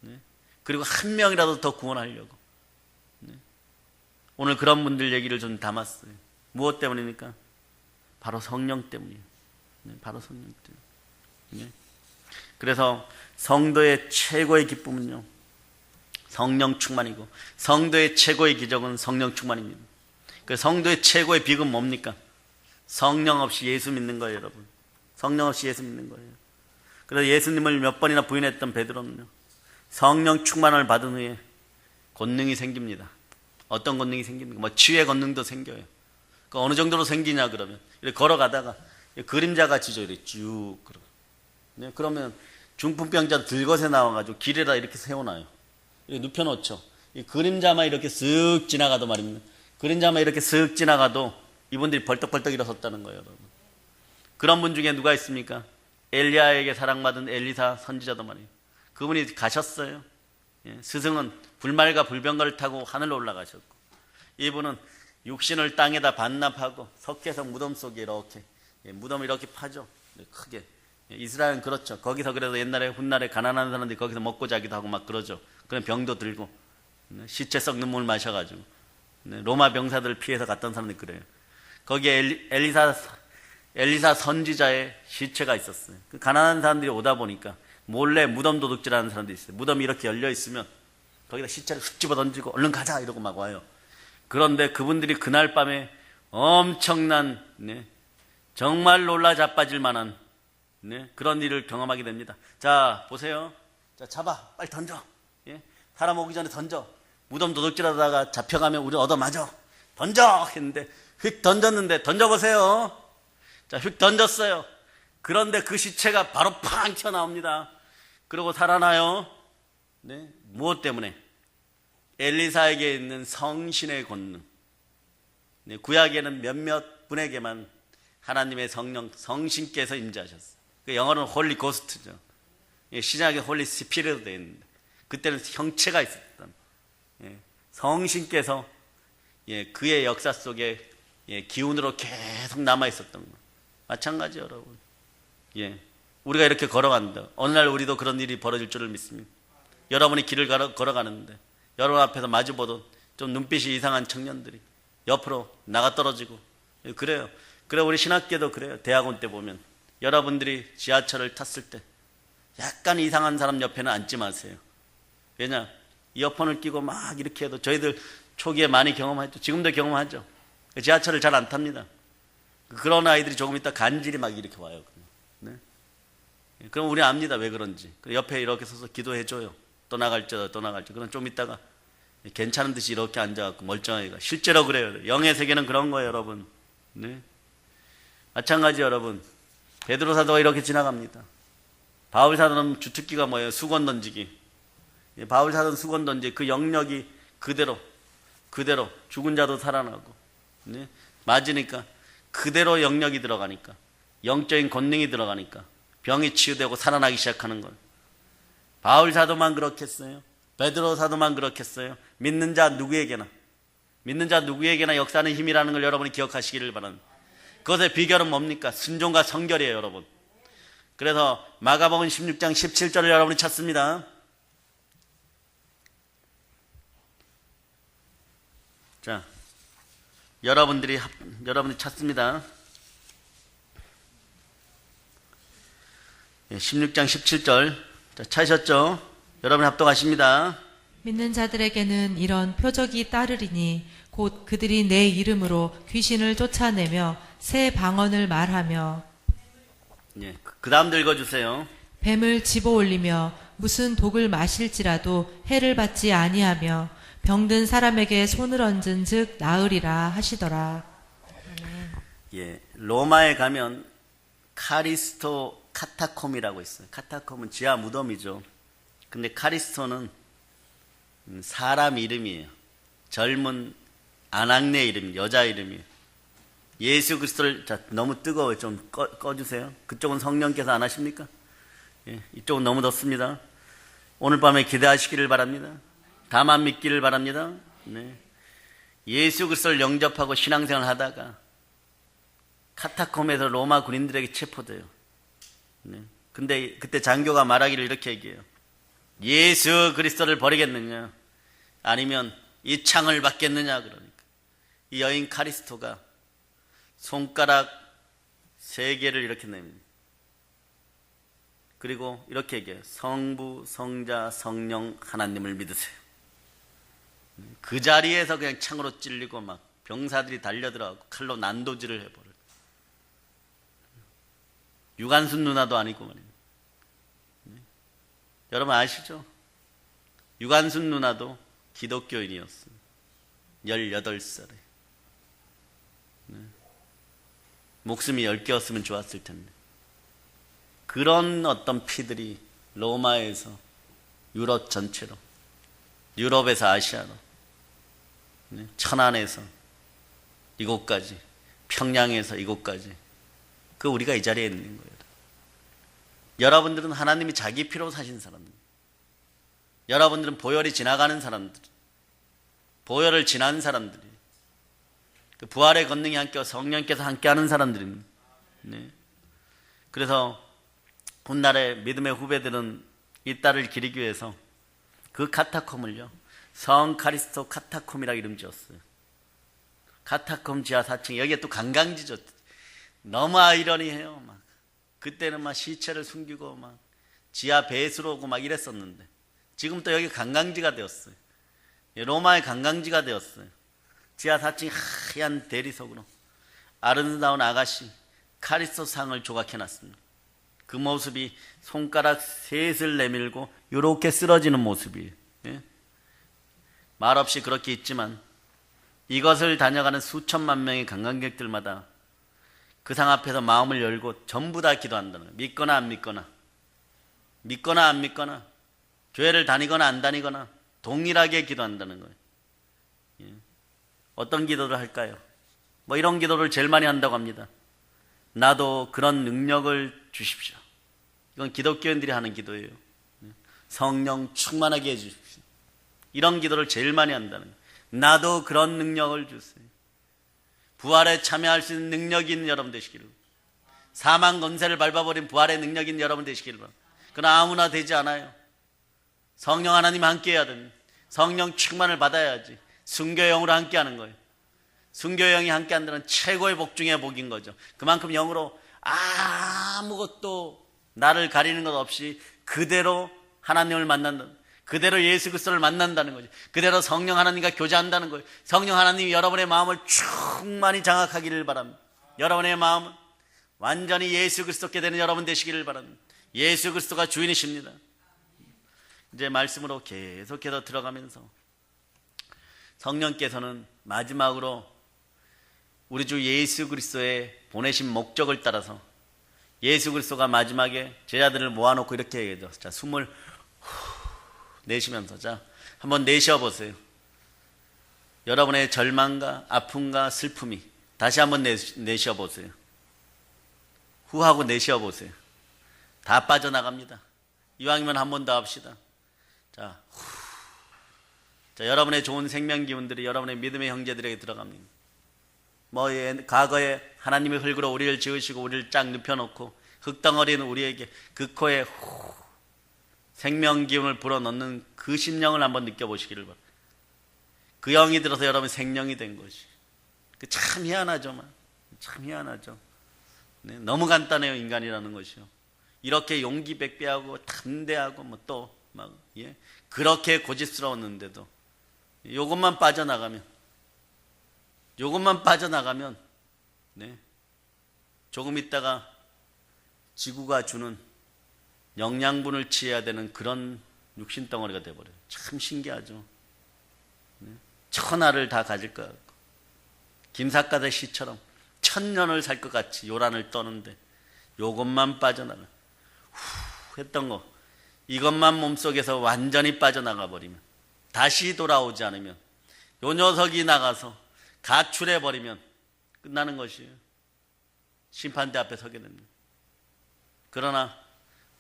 네? 그리고 한 명이라도 더 구원하려고. 네? 오늘 그런 분들 얘기를 좀 담았어요. 무엇 때문입니까? 바로 성령 때문이에요. 네? 바로 성령 때문에. 네? 그래서 성도의 최고의 기쁨은요, 성령 충만이고, 성도의 최고의 기적은 성령 충만입니다. 그 성도의 최고의 빅은 뭡니까? 성령 없이 예수 믿는 거예요, 여러분. 성령 없이 예수 믿는 거예요. 그래서 예수님을 몇 번이나 부인했던 베드로는요, 성령 충만을 받은 후에 권능이 생깁니다. 어떤 권능이 생깁니까? 치유의 권능도 생겨요. 어느 정도로 생기냐 그러면 이렇게 걸어가다가 그림자 같이 이렇게 쭉 걸어. 네, 그러면 중풍병자 들것에 나와가지고 길에다 이렇게 세워놔요. 이렇게 눕혀놓죠. 이 그림자만 이렇게 쓱 지나가도 말입니다. 그림자만 이렇게 쓱 지나가도 이분들이 벌떡벌떡 일어섰다는 거예요, 여러분. 그런 분 중에 누가 있습니까? 엘리야에게 사랑받은 엘리사 선지자도 말이에요. 그분이 가셨어요. 예, 스승은 불말과 불병거를 타고 하늘로 올라가셨고, 이분은 육신을 땅에다 반납하고 석회성 무덤 속에 이렇게 무덤 이렇게 파죠. 크게. 이스라엘은 그렇죠. 거기서 그래도 옛날에 훗날에 가난한 사람들이 거기서 먹고 자기도 하고 막 그러죠. 그런 병도 들고 시체 썩는 물 마셔가지고 로마 병사들을 피해서 갔던 사람들이 그래요. 거기에 엘리사 선지자의 시체가 있었어요. 그 가난한 사람들이 오다 보니까 몰래 무덤 도둑질하는 사람들이 있어요. 무덤이 이렇게 열려 있으면 거기다 시체를 휙 집어 던지고 얼른 가자 이러고 막 와요. 그런데 그분들이 그날 밤에 엄청난 정말 놀라 자빠질 만한 그런 일을 경험하게 됩니다. 자, 보세요. 자, 잡아. 빨리 던져. 예? 사람 오기 전에 던져. 무덤 도둑질하다가 잡혀가면 우리 얻어맞아. 던져! 했는데 휙 던졌는데 던져보세요. 자, 휙 던졌어요. 그런데 그 시체가 바로 팡 튀어나옵니다. 그러고 살아나요. 네? 무엇 때문에? 엘리사에게 있는 성신의 권능. 네, 구약에는 몇몇 분에게만 하나님의 성령, 성신께서 임재하셨어요. 그 영어로는 홀리 고스트죠. 신약에 홀리 스피릿도 되어 있는데 그때는 형체가 있었다. 성신께서 그의 역사 속에 기운으로 계속 남아 있었던 거. 마찬가지예요, 여러분. 우리가 이렇게 걸어간다. 어느 날 우리도 그런 일이 벌어질 줄을 믿습니다. 여러분이 길을 걸어가는데 여러분 앞에서 마주보던 좀 눈빛이 이상한 청년들이 옆으로 나가 떨어지고 그래요. 그래 우리 신학계도 그래요. 대학원 때 보면 여러분들이 지하철을 탔을 때 약간 이상한 사람 옆에는 앉지 마세요. 왜냐? 이어폰을 끼고 막 이렇게 해도 저희들 초기에 많이 경험했죠. 지금도 경험하죠. 지하철을 잘 안 탑니다. 그런 아이들이 조금 있다 간질이 막 이렇게 와요. 네? 그럼 우리 압니다. 왜 그런지. 옆에 이렇게 서서 기도해줘요. 떠나갈지. 그럼 좀 있다가 괜찮은 듯이 이렇게 앉아갖고 멀쩡하게. 실제로 그래요. 영의 세계는 그런 거예요, 여러분. 네? 마찬가지 여러분. 베드로 사도가 이렇게 지나갑니다. 바울 사도는 주특기가 뭐예요? 수건 던지기. 바울 사도는 수건 던지기. 그 영역이 그대로 죽은 자도 살아나고 네? 맞으니까 그대로 영역이 들어가니까 영적인 권능이 들어가니까 병이 치유되고 살아나기 시작하는 걸. 바울 사도만 그렇겠어요? 베드로 사도만 그렇겠어요? 믿는 자 누구에게나 역사하는 힘이라는 걸 여러분이 기억하시기를 바랍니다. 그것의 비결은 뭡니까? 순종과 성결이에요, 여러분. 그래서 마가복음 16장 17절을 여러분이 찾습니다. 자, 여러분이 찾습니다. 16장 17절. 자, 찾으셨죠? 여러분 합독하십니다. 믿는 자들에게는 이런 표적이 따르리니 곧 그들이 내 이름으로 귀신을 쫓아내며 새 방언을 말하며 그 다음 읽어주세요. 뱀을 집어올리며 무슨 독을 마실지라도 해를 받지 아니하며 병든 사람에게 손을 얹은 즉 나으리라 하시더라. 로마에 가면 카리스토 카타콤이라고 있어요. 카타콤은 지하 무덤이죠. 근데 카리스토는 사람 이름이에요. 젊은 아낙네 이름, 여자 이름이에요. 예수 그리스도를, 자, 너무 뜨거워요. 좀 꺼주세요. 그쪽은 성령께서 안 하십니까? 이쪽은 너무 덥습니다. 오늘 밤에 기대하시기를 바랍니다. 다만 믿기를 바랍니다. 네. 예수 그리스도를 영접하고 신앙생활을 하다가 카타콤에서 로마 군인들에게 체포돼요. 네. 근데 그때 장교가 말하기를 이렇게 얘기해요. 예수 그리스도를 버리겠느냐? 아니면 이 창을 받겠느냐? 그러니까 이 여인 카리스토가 손가락 3개를 이렇게 냅니다. 그리고 이렇게 얘기해요. 성부, 성자, 성령 하나님을 믿으세요. 그 자리에서 그냥 창으로 찔리고 막 병사들이 달려들어가고 칼로 난도질을 해버려요. 유관순 누나도 아니고 말입니다. 여러분 아시죠? 유관순 누나도 기독교인이었어요. 18살에. 목숨이 10개였으면 좋았을 텐데. 그런 어떤 피들이 로마에서 유럽 전체로, 유럽에서 아시아로, 천안에서 이곳까지, 평양에서 이곳까지, 그 우리가 이 자리에 있는 거예요. 여러분들은 하나님이 자기 피로 사신 사람들, 여러분들은 보혈이 지나가는 사람들, 보혈을 지난 사람들이, 그 부활의 권능이 함께 성령께서 함께하는 사람들입니다. 네. 그래서 훗날에 믿음의 후배들은 이 딸을 기리기 위해서 그 카타콤을요, 성 카리스토 카타콤이라고 이름 지었어요. 카타콤 지하 4층, 여기에 또 관광지죠. 너무 아이러니해요. 막 그때는 막 시체를 숨기고 막 지하 배수로 오고 막 이랬었는데, 지금 또 여기 관광지가 되었어요. 로마의 관광지가 되었어요. 지하 4층 하얀 대리석으로 아름다운 아가씨 카리스토 상을 조각해놨습니다. 그 모습이 손가락 셋을 내밀고 이렇게 쓰러지는 모습이에요. 예? 말없이 그렇게 있지만 이것을 다녀가는 수천만 명의 관광객들마다 그 상 앞에서 마음을 열고 전부 다 기도한다는 거예요. 믿거나 안 믿거나, 믿거나 안 믿거나, 교회를 다니거나 안 다니거나 동일하게 기도한다는 거예요. 예. 어떤 기도를 할까요? 뭐 이런 기도를 제일 많이 한다고 합니다. 나도 그런 능력을 주십시오. 이건 기독교인들이 하는 기도예요. 성령 충만하게 해주십시오. 이런 기도를 제일 많이 한다는 거예요. 나도 그런 능력을 주세요. 부활에 참여할 수 있는 능력이 있는 여러분 되시기를, 사망 권세를 밟아버린 부활의 능력이 있는 여러분 되시기를 바랍니다. 그러나 아무나 되지 않아요. 성령 하나님 함께 해야 됩니다. 성령 충만을 받아야지 순교영으로 함께 하는 거예요. 순교영이 함께 한다는 최고의 복 중의 복인 거죠. 그만큼 영으로 아무것도 나를 가리는 것 없이 그대로 하나님을 만난다는, 그대로 예수 그리스도를 만난다는 거죠. 그대로 성령 하나님과 교제한다는 거예요. 성령 하나님이 여러분의 마음을 충만히 장악하기를 바랍니다. 여러분의 마음은 완전히 예수 그리스도께 되는 여러분 되시기를 바랍니다. 예수 그리스도가 주인이십니다. 이제 말씀으로 계속해서 들어가면서 성령께서는 마지막으로 우리 주 예수 그리스도의 보내신 목적을 따라서 예수 그리스도가 마지막에 제자들을 모아놓고 이렇게 얘기해요. 자, 숨을 내쉬면서, 자, 한번 내쉬어 보세요. 여러분의 절망과 아픔과 슬픔이 다시 한번 내쉬어 보세요. 후하고 내쉬어 보세요. 다 빠져나갑니다. 이왕이면 한 번 더 합시다. 자, 자, 여러분의 좋은 생명 기운들이 여러분의 믿음의 형제들에게 들어갑니다. 과거에 하나님의 흙으로 우리를 지으시고 우리를 쫙 눕혀놓고 흙덩어리는 우리에게 그 코에 생명 기운을 불어넣는 그 심령을 한번 느껴보시기를 바랍니다. 그 영이 들어서 여러분 생명이 된 것이. 참 희한하죠. 참 희한하죠. 네, 너무 간단해요, 인간이라는 것이요. 이렇게 용기 백배하고 담대하고 뭐 또 막, 예, 그렇게 고집스러웠는데도 요것만 빠져나가면 네, 조금 있다가 지구가 주는 영양분을 취해야 되는 그런 육신덩어리가 돼버려요. 참 신기하죠. 네, 천하를 다 가질 것 같고 김삿갓의 시처럼 천년을 살 것 같이 요란을 떠는데 요것만 빠져나가 했던 거, 이것만 몸속에서 완전히 빠져나가 버리면, 다시 돌아오지 않으면, 요 녀석이 나가서 가출해 버리면 끝나는 것이에요. 심판대 앞에 서게 됩니다. 그러나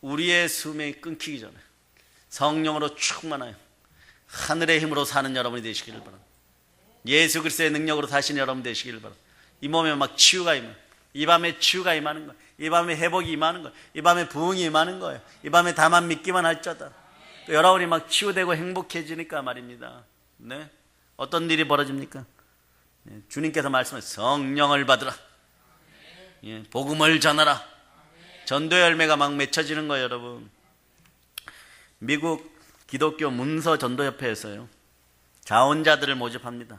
우리의 숨이 끊기기 전에 성령으로 충만하여 하늘의 힘으로 사는 여러분이 되시기를 바랍니다. 예수 그리스도의 능력으로 사시는 여러분 되시기를 바랍니다. 이 몸에 막 치유가 임하는, 이 밤에 치유가 임하는 거예요. 이 밤에 회복이 임하는 거예요. 이 밤에 부흥이 임하는 거예요. 이 밤에 다만 믿기만 할자다. 여러분이 막 치유되고 행복해지니까 말입니다. 네? 어떤 일이 벌어집니까? 네, 주님께서 말씀하신 성령을 받으라. 예, 복음을 전하라. 전도의 열매가 막 맺혀지는 거예요, 여러분. 미국 기독교 문서 전도협회에서요, 자원자들을 모집합니다.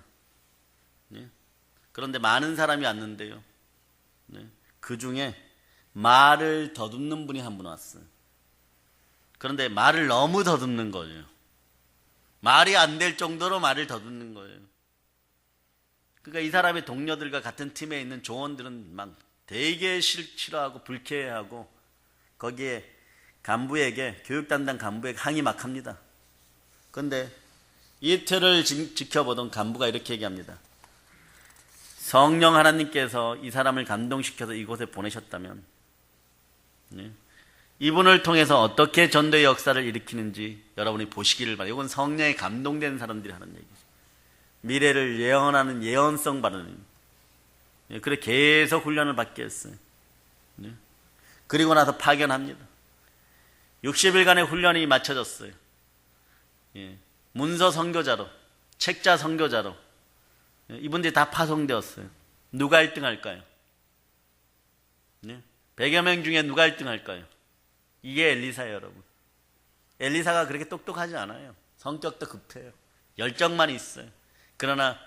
네? 그런데 많은 사람이 왔는데요, 네, 그 중에 말을 더듬는 분이 한 분 왔어요. 그런데 말을 너무 더듬는 거예요. 말이 안 될 정도로 말을 더듬는 거예요. 그러니까 이 사람의 동료들과 같은 팀에 있는 조원들은 막 되게 싫어하고 불쾌해하고 거기에 간부에게, 교육 담당 간부에게 항의 막 합니다. 그런데 이틀을 지켜보던 간부가 이렇게 얘기합니다. 성령 하나님께서 이 사람을 감동시켜서 이곳에 보내셨다면 이분을 통해서 어떻게 전도의 역사를 일으키는지 여러분이 보시기를 바랍니다. 이건 성령에 감동된 사람들이 하는 얘기죠. 미래를 예언하는 예언성 발언입니다. 그래 계속 훈련을 받게 했어요. 그리고 나서 파견합니다. 60일간의 훈련이 마쳐졌어요. 문서 선교자로, 책자 선교자로 이분들이 다 파송되었어요. 누가 1등 할까요? 100여 명 중에 누가 1등 할까요? 이게 엘리사예요, 여러분. 엘리사가 그렇게 똑똑하지 않아요. 성격도 급해요. 열정만 있어요. 그러나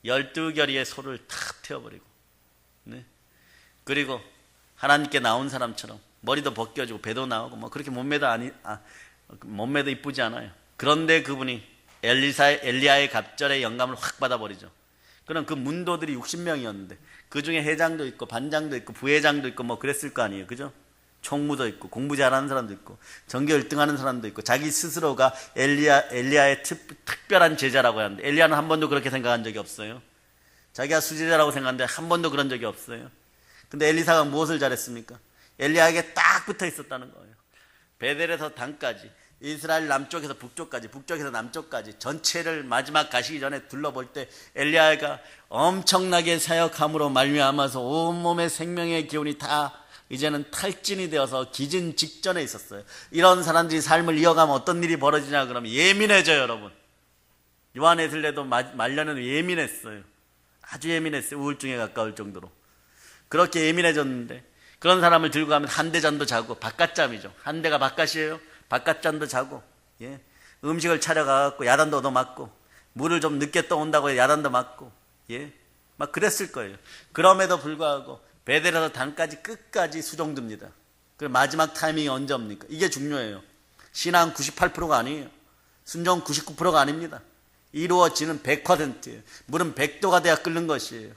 12결의의 소를 탁 태워버리고 그리고 하나님께 나온 사람처럼 머리도 벗겨지고 배도 나오고 뭐 그렇게 몸매도 이쁘지 않아요. 그런데 그분이 엘리야의 갑절의 영감을 확 받아버리죠. 그럼 그 문도들이 60명이었는데 그 중에 회장도 있고 반장도 있고 부회장도 있고 뭐 그랬을 거 아니에요. 그죠? 총무도 있고 공부 잘하는 사람도 있고 전교 1등하는 사람도 있고 자기 스스로가 엘리야의 특별한 제자라고 하는데 엘리야는 한 번도 그렇게 생각한 적이 없어요. 자기가 수제자라고 생각하는데 한 번도 그런 적이 없어요. 근데 엘리사가 무엇을 잘했습니까? 엘리야에게 딱 붙어 있었다는 거예요. 베델에서 단까지, 이스라엘 남쪽에서 북쪽까지, 북쪽에서 남쪽까지 전체를 마지막 가시기 전에 둘러볼 때 엘리야가 엄청나게 사역함으로 말미암아서 온몸의 생명의 기운이 다 이제는 탈진이 되어서 기진 직전에 있었어요. 이런 사람들이 삶을 이어가면 어떤 일이 벌어지냐 그러면 예민해져요, 여러분. 요한에슬레도 말년에는 예민했어요. 아주 예민했어요. 우울증에 가까울 정도로. 그렇게 예민해졌는데 그런 사람을 들고 가면 한대잔도 자고 바깥잠이죠. 한대가 바깥이에요. 바깥잠도 자고 음식을 차려가갖고 야단도 얻어맞고 물을 좀 늦게 떠온다고 야단도 맞고 막 그랬을 거예요. 그럼에도 불구하고 베델에서 단까지 끝까지 수종듭니다. 그 마지막 타이밍이 언제 옵니까? 이게 중요해요. 신앙 98%가 아니에요. 순종 99%가 아닙니다. 이루어지는 100%예요. 물은 100도가 돼야 끓는 것이에요.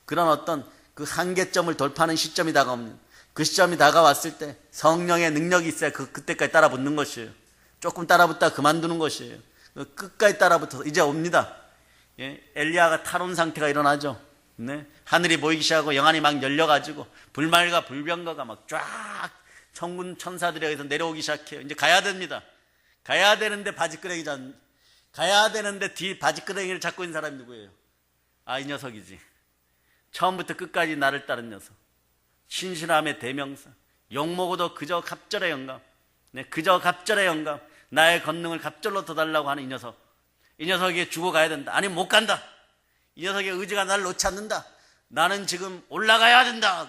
그런 어떤 그 한계점을 돌파하는 시점이 다가옵니다. 그 시점이 다가왔을 때 성령의 능력이 있어야 그때까지 따라붙는 것이에요. 조금 따라붙다가 그만두는 것이에요. 끝까지 따라붙어서 이제 옵니다. 엘리야가 탈온 상태가 일어나죠. 하늘이 보이기 시작하고 영안이 막 열려가지고 불말과 불병거가 막 쫙 천군 천사들에 의해서 내려오기 시작해요. 이제 가야 됩니다. 가야 되는데 가야 되는데 뒤 바지끄레기를 잡고 있는 사람이 누구예요? 이 녀석이지. 처음부터 끝까지 나를 따른 녀석. 신실함의 대명사. 욕먹어도 그저 갑절의 영감. 그저 갑절의 영감. 나의 권능을 갑절로 더 달라고 하는 이 녀석. 이 녀석에게 죽어가야 된다. 아니 못 간다. 이 녀석의 의지가 나를 놓지 않는다. 나는 지금 올라가야 된다.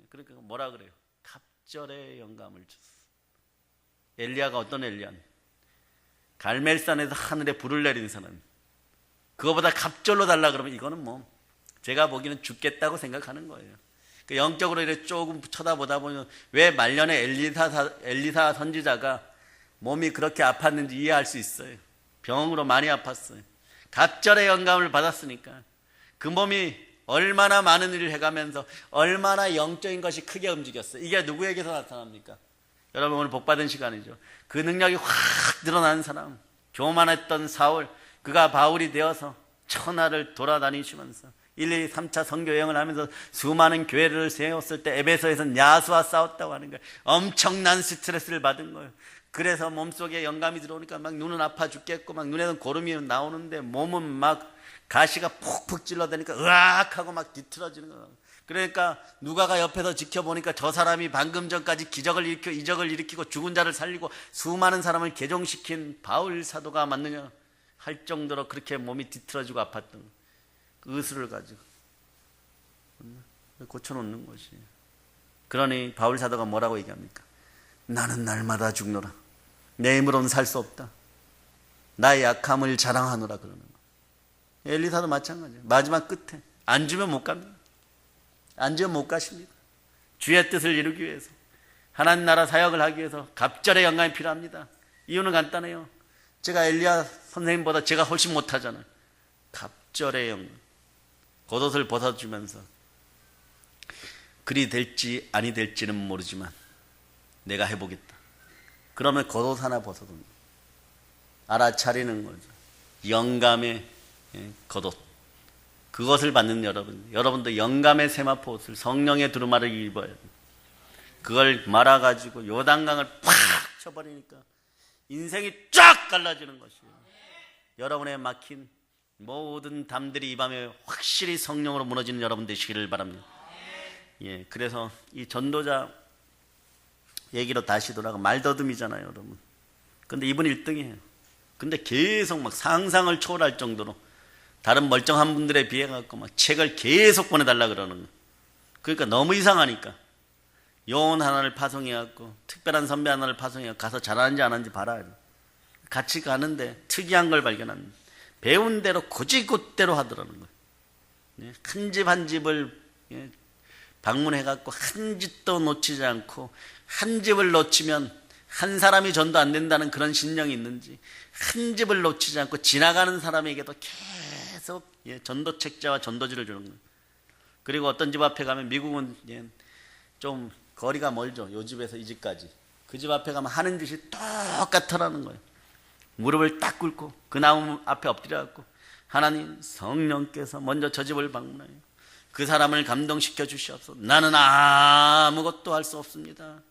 그러니까 뭐라 그래요? 갑절의 영감을 줬어. 엘리야가 어떤 엘리야는? 갈멜산에서 하늘에 불을 내린 사람. 그거보다 갑절로 달라 그러면 이거는 뭐 제가 보기에는 죽겠다고 생각하는 거예요. 그 영적으로 이렇게 조금 쳐다보다 보면 왜 말년에 엘리사 선지자가 몸이 그렇게 아팠는지 이해할 수 있어요. 병으로 많이 아팠어요. 갑절의 영감을 받았으니까 그 몸이 얼마나 많은 일을 해가면서 얼마나 영적인 것이 크게 움직였어요. 이게 누구에게서 나타납니까? 여러분 오늘 복받은 시간이죠. 그 능력이 확 드러난 사람, 교만했던 사울, 그가 바울이 되어서 천하를 돌아다니시면서 1, 2, 3차 선교 여행을 하면서 수많은 교회를 세웠을 때 에베소에서는 야수와 싸웠다고 하는 거예요. 엄청난 스트레스를 받은 거예요. 그래서 몸속에 영감이 들어오니까 막 눈은 아파 죽겠고 막 눈에는 고름이 나오는데 몸은 막 가시가 푹푹 찔러대니까 으악하고 막 뒤틀어지는 거예요. 그러니까 누가가 옆에서 지켜보니까 저 사람이 방금 전까지 기적을 일으키고 이적을 일으키고 죽은 자를 살리고 수많은 사람을 개종시킨 바울 사도가 맞느냐 할 정도로 그렇게 몸이 뒤틀어지고 아팠던 그 의술을 가지고 고쳐놓는 것이에요. 그러니 바울 사도가 뭐라고 얘기합니까? 나는 날마다 죽노라. 내 힘으로는 살 수 없다. 나의 약함을 자랑하노라 그러는 거예요. 엘리사도 마찬가지예요. 마지막 끝에 안 주면 못 갑니다. 안 주면 못 가십니다. 주의 뜻을 이루기 위해서 하나님 나라 사역을 하기 위해서 갑절의 영감이 필요합니다. 이유는 간단해요. 제가 엘리야 선생님보다 제가 훨씬 못하잖아요. 갑절의 영감. 겉옷을 벗어주면서 그리 될지 아니 될지는 모르지만 내가 해보겠다. 그러면 겉옷 하나 벗어둔다. 알아차리는 거죠. 영감의 겉옷. 그것을 받는 여러분도 영감의 세마포 옷을, 성령의 두루마를 입어야 돼요. 그걸 말아가지고 요단강을 팍 쳐버리니까 인생이 쫙 갈라지는 것이에요. 여러분의 막힌 모든 담들이 이 밤에 확실히 성령으로 무너지는 여러분 되시기를 바랍니다. 예, 그래서 이 전도자 얘기로 다시 돌아가 말더듬이잖아요, 여러분. 근데 이분 1등이에요. 근데 계속 막 상상을 초월할 정도로 다른 멀쩡한 분들에 비해 갖고 막 책을 계속 보내달라 그러는 거예요. 그러니까 너무 이상하니까 요원 하나를 파송해 갖고 특별한 선배 하나를 파송해 갖고 가서 잘하는지 안 하는지 봐라. 같이 가는데 특이한 걸 발견합니다. 배운 대로 고지곳대로 하더라는 거예요. 한 집 한 집을 방문해 갖고 한 집도 놓치지 않고, 한 집을 놓치면 한 사람이 전도 안 된다는 그런 신령이 있는지 한 집을 놓치지 않고 지나가는 사람에게도 계속 전도 책자와 전도지를 주는 거예요. 그리고 어떤 집 앞에 가면, 미국은 좀 거리가 멀죠. 요 집에서 이 집까지. 그 집 앞에 가면 하는 짓이 똑같더라는 거예요. 무릎을 딱 꿇고 그 나무 앞에 엎드려갖고, 하나님, 성령께서 먼저 저 집을 방문해요. 그 사람을 감동시켜 주시옵소서. 나는 아무것도 할 수 없습니다.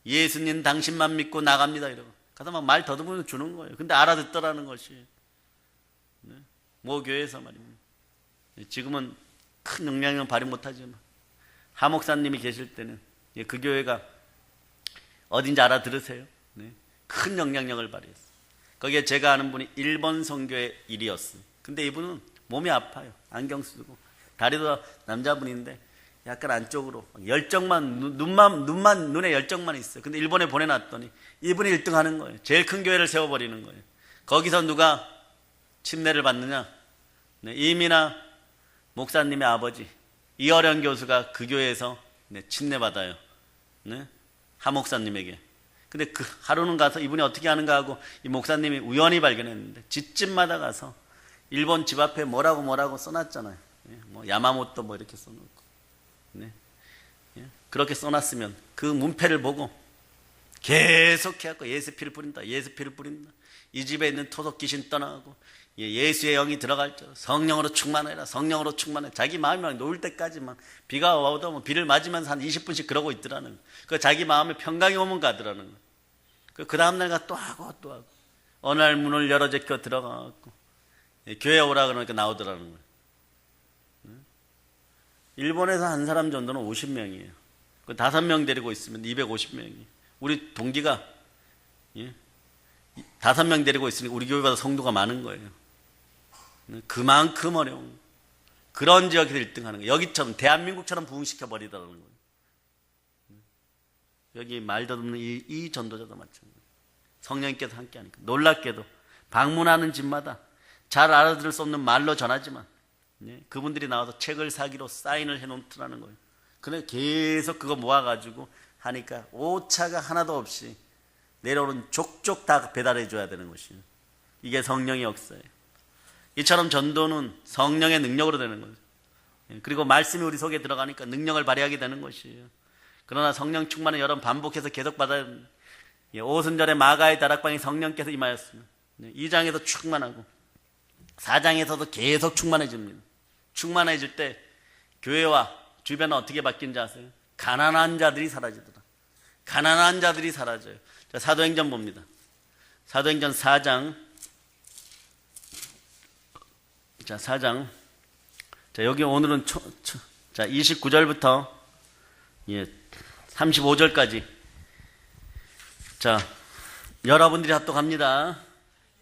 예수님 당신만 믿고 나갑니다. 이러고 가서 막 말 더듬으면서 주는 거예요. 근데 알아듣더라는 것이. 모 교회에서 말입니다. 지금은 큰 영향력은 발휘 못하지만 하 목사님이 계실 때는 그 교회가 어딘지 알아들으세요. 큰 영향력을 발휘했어요. 거기에 제가 아는 분이 일본 선교의 일이었어요. 근데 이분은 몸이 아파요. 안경 쓰고 다리도 남자분인데 약간 안쪽으로 열정만, 눈에 열정만 있어요. 근데 일본에 보내놨더니 이분이 1등 하는 거예요. 제일 큰 교회를 세워버리는 거예요. 거기서 누가 침례를 받느냐? 이민아 목사님의 아버지 이어령 교수가 그 교회에서 침례 받아요. 하 목사님에게. 근데 그 하루는 가서 이분이 어떻게 하는가 하고 이 목사님이 우연히 발견했는데, 집집마다 가서 일본 집 앞에 뭐라고 써놨잖아요. 뭐 야마모토 뭐 이렇게 써놓고. 그렇게 써놨으면 그 문패를 보고 계속 해갖고 예수피를 뿌린다, 예수피를 뿌린다. 이 집에 있는 토속 귀신 떠나가고 예수의 영이 들어갈 줄, 성령으로 충만해라, 성령으로 충만해. 자기 마음이 막 놓을 때까지만, 비가 와도 뭐 비를 맞으면서 한 20분씩 그러고 있더라는. 그 자기 마음에 평강이 오면 가더라는. 그 다음날 가 또 하고 또 하고. 어느 날 문을 열어 제껴 들어가고 교회 오라 그러니까 나오더라는 거예요. 일본에서 한 사람 정도는 50명이에요. 그 5명 데리고 있으면 250명이에요. 우리 동기가 5명 데리고 있으니까 우리 교회보다 성도가 많은 거예요. 그만큼 어려운, 그런 지역에서 1등 하는 거예요. 여기처럼 대한민국처럼 부흥시켜 버리더라는 거예요. 여기 말도 없는 이 전도자도 마찬가지예요. 성령님께서 함께 하니까. 놀랍게도 방문하는 집마다 잘 알아들을 수 없는 말로 전하지만 그분들이 나와서 책을 사기로 사인을 해놓더라는 거예요. 그래 계속 그거 모아가지고 하니까 오차가 하나도 없이 내려오는 족족 다 배달해 줘야 되는 것이에요. 이게 성령의 역사예요. 이처럼 전도는 성령의 능력으로 되는 거예요. 그리고 말씀이 우리 속에 들어가니까 능력을 발휘하게 되는 것이에요. 그러나 성령 충만은 여러분 반복해서 계속 받아야 됩니다. 오순절에 마가의 다락방에 성령께서 임하였으면 2장에서 충만하고 4장에서도 계속 충만해집니다. 충만해질 때 교회와 주변은 어떻게 바뀐지 아세요? 가난한 자들이 사라지더라. 가난한 자들이 사라져요. 자, 사도행전 봅니다. 사도행전 4장. 자, 4장. 자, 여기 오늘은 자, 29절부터 35절까지. 자, 여러분들이 합독합니다.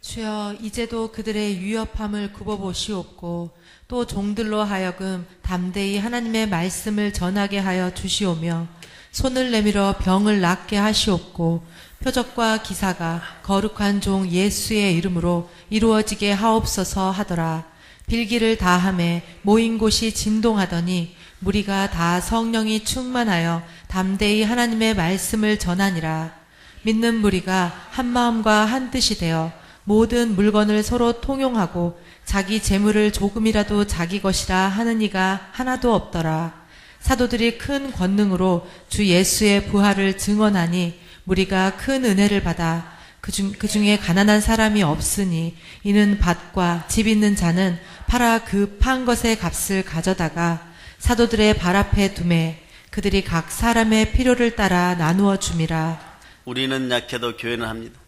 주여, 이제도 그들의 유협함을 굽어보시옵고 또 종들로 하여금 담대히 하나님의 말씀을 전하게 하여 주시오며 손을 내밀어 병을 낫게 하시옵고 표적과 기사가 거룩한 종 예수의 이름으로 이루어지게 하옵소서 하더라. 빌기를 다함에 모인 곳이 진동하더니 무리가 다 성령이 충만하여 담대히 하나님의 말씀을 전하니라. 믿는 무리가 한 마음과 한 뜻이 되어 모든 물건을 서로 통용하고 자기 재물을 조금이라도 자기 것이라 하는 이가 하나도 없더라. 사도들이 큰 권능으로 주 예수의 부활을 증언하니 무리가 큰 은혜를 받아 그 중에 가난한 사람이 없으니 이는 밭과 집 있는 자는 팔아 그 판 것의 값을 가져다가 사도들의 발 앞에 두매 그들이 각 사람의 필요를 따라 나누어 줌이라. 우리는 약해도 교회는 합니다.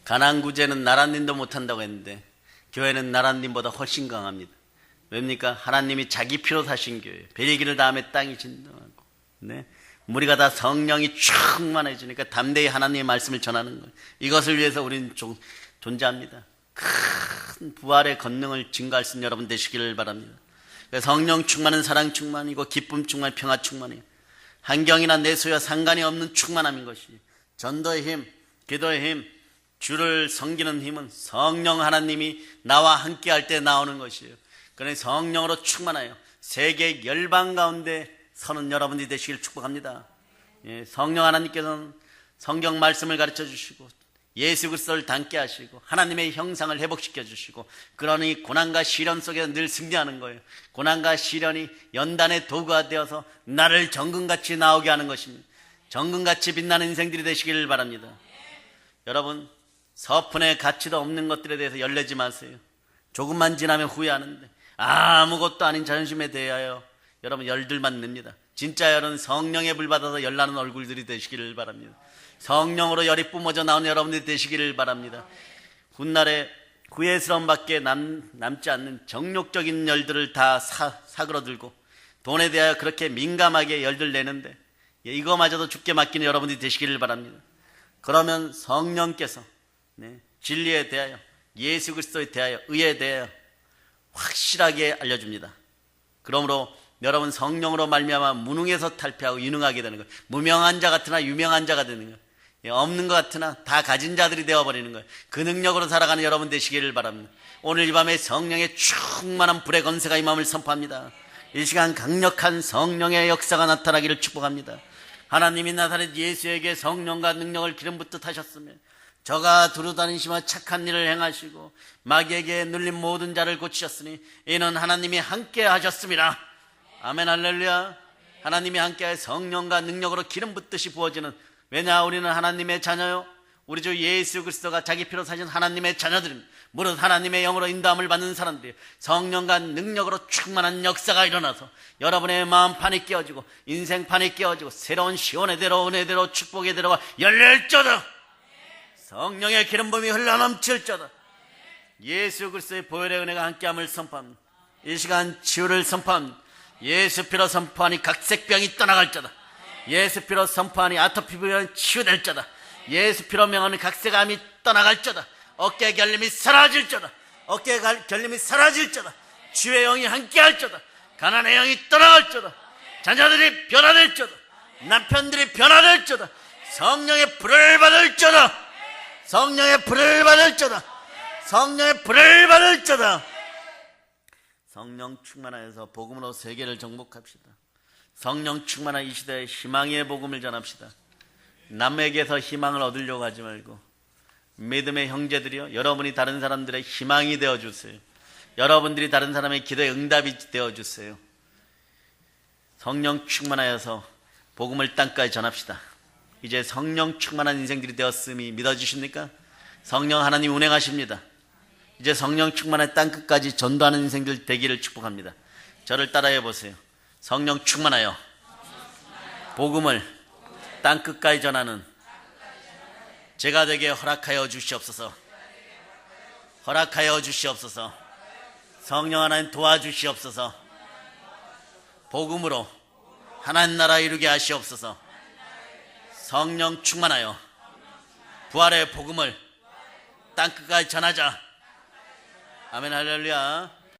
가난구제는 나란님도 못한다고 했는데 교회는 나란님보다 훨씬 강합니다. 왜입니까? 하나님이 자기 피로 사신 교회, 베리기를 다음에 땅이 진동하고, 네? 우리가 다 성령이 충만해지니까 담대히 하나님의 말씀을 전하는 거예요. 이것을 위해서 우리는 존재합니다. 큰 부활의 권능을 증가할 수 있는 여러분 되시기를 바랍니다. 성령 충만은 사랑 충만이고 기쁨 충만, 평화 충만이에요. 환경이나 내수와 상관이 없는 충만함인 것이 전도의 힘, 기도의 힘, 주를 섬기는 힘은 성령 하나님이 나와 함께 할 때 나오는 것이에요. 그러니 성령으로 충만하여 세계 열방 가운데 서는 여러분들이 되시길 축복합니다. 예, 성령 하나님께서는 성경 말씀을 가르쳐 주시고 예수 그리스도를 닮게 하시고 하나님의 형상을 회복시켜 주시고 그러니 고난과 시련 속에서 늘 승리하는 거예요. 고난과 시련이 연단의 도구가 되어서 나를 정금같이 나오게 하는 것입니다. 정금같이 빛나는 인생들이 되시길 바랍니다. 여러분, 서푼의 가치도 없는 것들에 대해서 열내지 마세요. 조금만 지나면 후회하는데 아무것도 아닌 자존심에 대하여 여러분 열들만 냅니다. 진짜 열은 성령의 불 받아서 열나는 얼굴들이 되시기를 바랍니다. 성령으로 열이 뿜어져 나오는 여러분들이 되시기를 바랍니다. 훗날에 후회스러움밖에 남지 않는 정욕적인 열들을 다 사그러들고 돈에 대하여 그렇게 민감하게 열들 내는데 이거마저도 죽게 맡기는 여러분들이 되시기를 바랍니다. 그러면 성령께서 진리에 대하여 예수 그리스도에 대하여 의에 대하여 확실하게 알려줍니다. 그러므로 여러분 성령으로 말미암아 무능에서 탈피하고 유능하게 되는 거예요. 무명한 자 같으나 유명한 자가 되는 거예요. 없는 것 같으나 다 가진 자들이 되어버리는 거예요. 그 능력으로 살아가는 여러분 되시기를 바랍니다. 오늘 이 밤에 성령의 충만한 불의 권세가 임함을 선포합니다. 이 시간 강력한 성령의 역사가 나타나기를 축복합니다. 하나님이 나사렛 예수에게 성령과 능력을 기름 붓듯 하셨으며 저가 두루다니시며 착한 일을 행하시고 마귀에게 눌린 모든 자를 고치셨으니 이는 하나님이 함께 하셨습니다. 아멘 할렐루야. 하나님이 함께하여 성령과 능력으로 기름 붓듯이 부어지는, 왜냐 우리는 하나님의 자녀요 우리 주 예수 그리스도가 자기 피로 사신 하나님의 자녀들입니다. 무릇 하나님의 영으로 인도함을 받는 사람들이 성령과 능력으로 충만한 역사가 일어나서 여러분의 마음판이 깨어지고 인생판이 깨어지고 새로운 시온의 대로 은혜대로 축복의 대로가 열릴저다. 성령의 기름 부음이 흘러넘칠저다. 예수 그리스도의 보혈의 은혜가 함께함을 선포합니다. 이 시간 치유를 선포합니다. 예수 피로 선포하니 각색병이 떠나갈저다. 예수 피로 선포하니 아토피병이 치유될저다. 예수 피로 명하니 각색암이 떠나갈저다. 어깨 결림이 사라질저다. 어깨 결림이 사라질저다. 주의 영이 함께할저다. 가난의 영이 떠나갈저다. 자녀들이 변화될저다. 남편들이 변화될저다. 성령의 불을 받을저다. 성령의 불을 받을저다. 성령의 불을 받을저다. 성령 충만하여서 복음으로 세계를 정복합시다. 성령 충만한 이 시대에 희망의 복음을 전합시다. 남에게서 희망을 얻으려고 하지 말고 믿음의 형제들이요, 여러분이 다른 사람들의 희망이 되어주세요. 여러분들이 다른 사람의 기도의 응답이 되어주세요. 성령 충만하여서 복음을 땅까지 전합시다. 이제 성령 충만한 인생들이 되었음이 믿어지십니까? 성령 하나님 운행하십니다. 이제 성령 충만한 땅끝까지 전도하는 인생들 되기를 축복합니다. 저를 따라해 보세요. 성령 충만하여 복음을 땅끝까지 전하는 제가 되게 허락하여 주시옵소서. 허락하여 주시옵소서. 성령 하나님 도와주시옵소서. 복음으로 하나님 나라 이루게 하시옵소서. 성령 충만하여 부활의 복음을 땅끝까지 전하자. 아멘 할렐루야.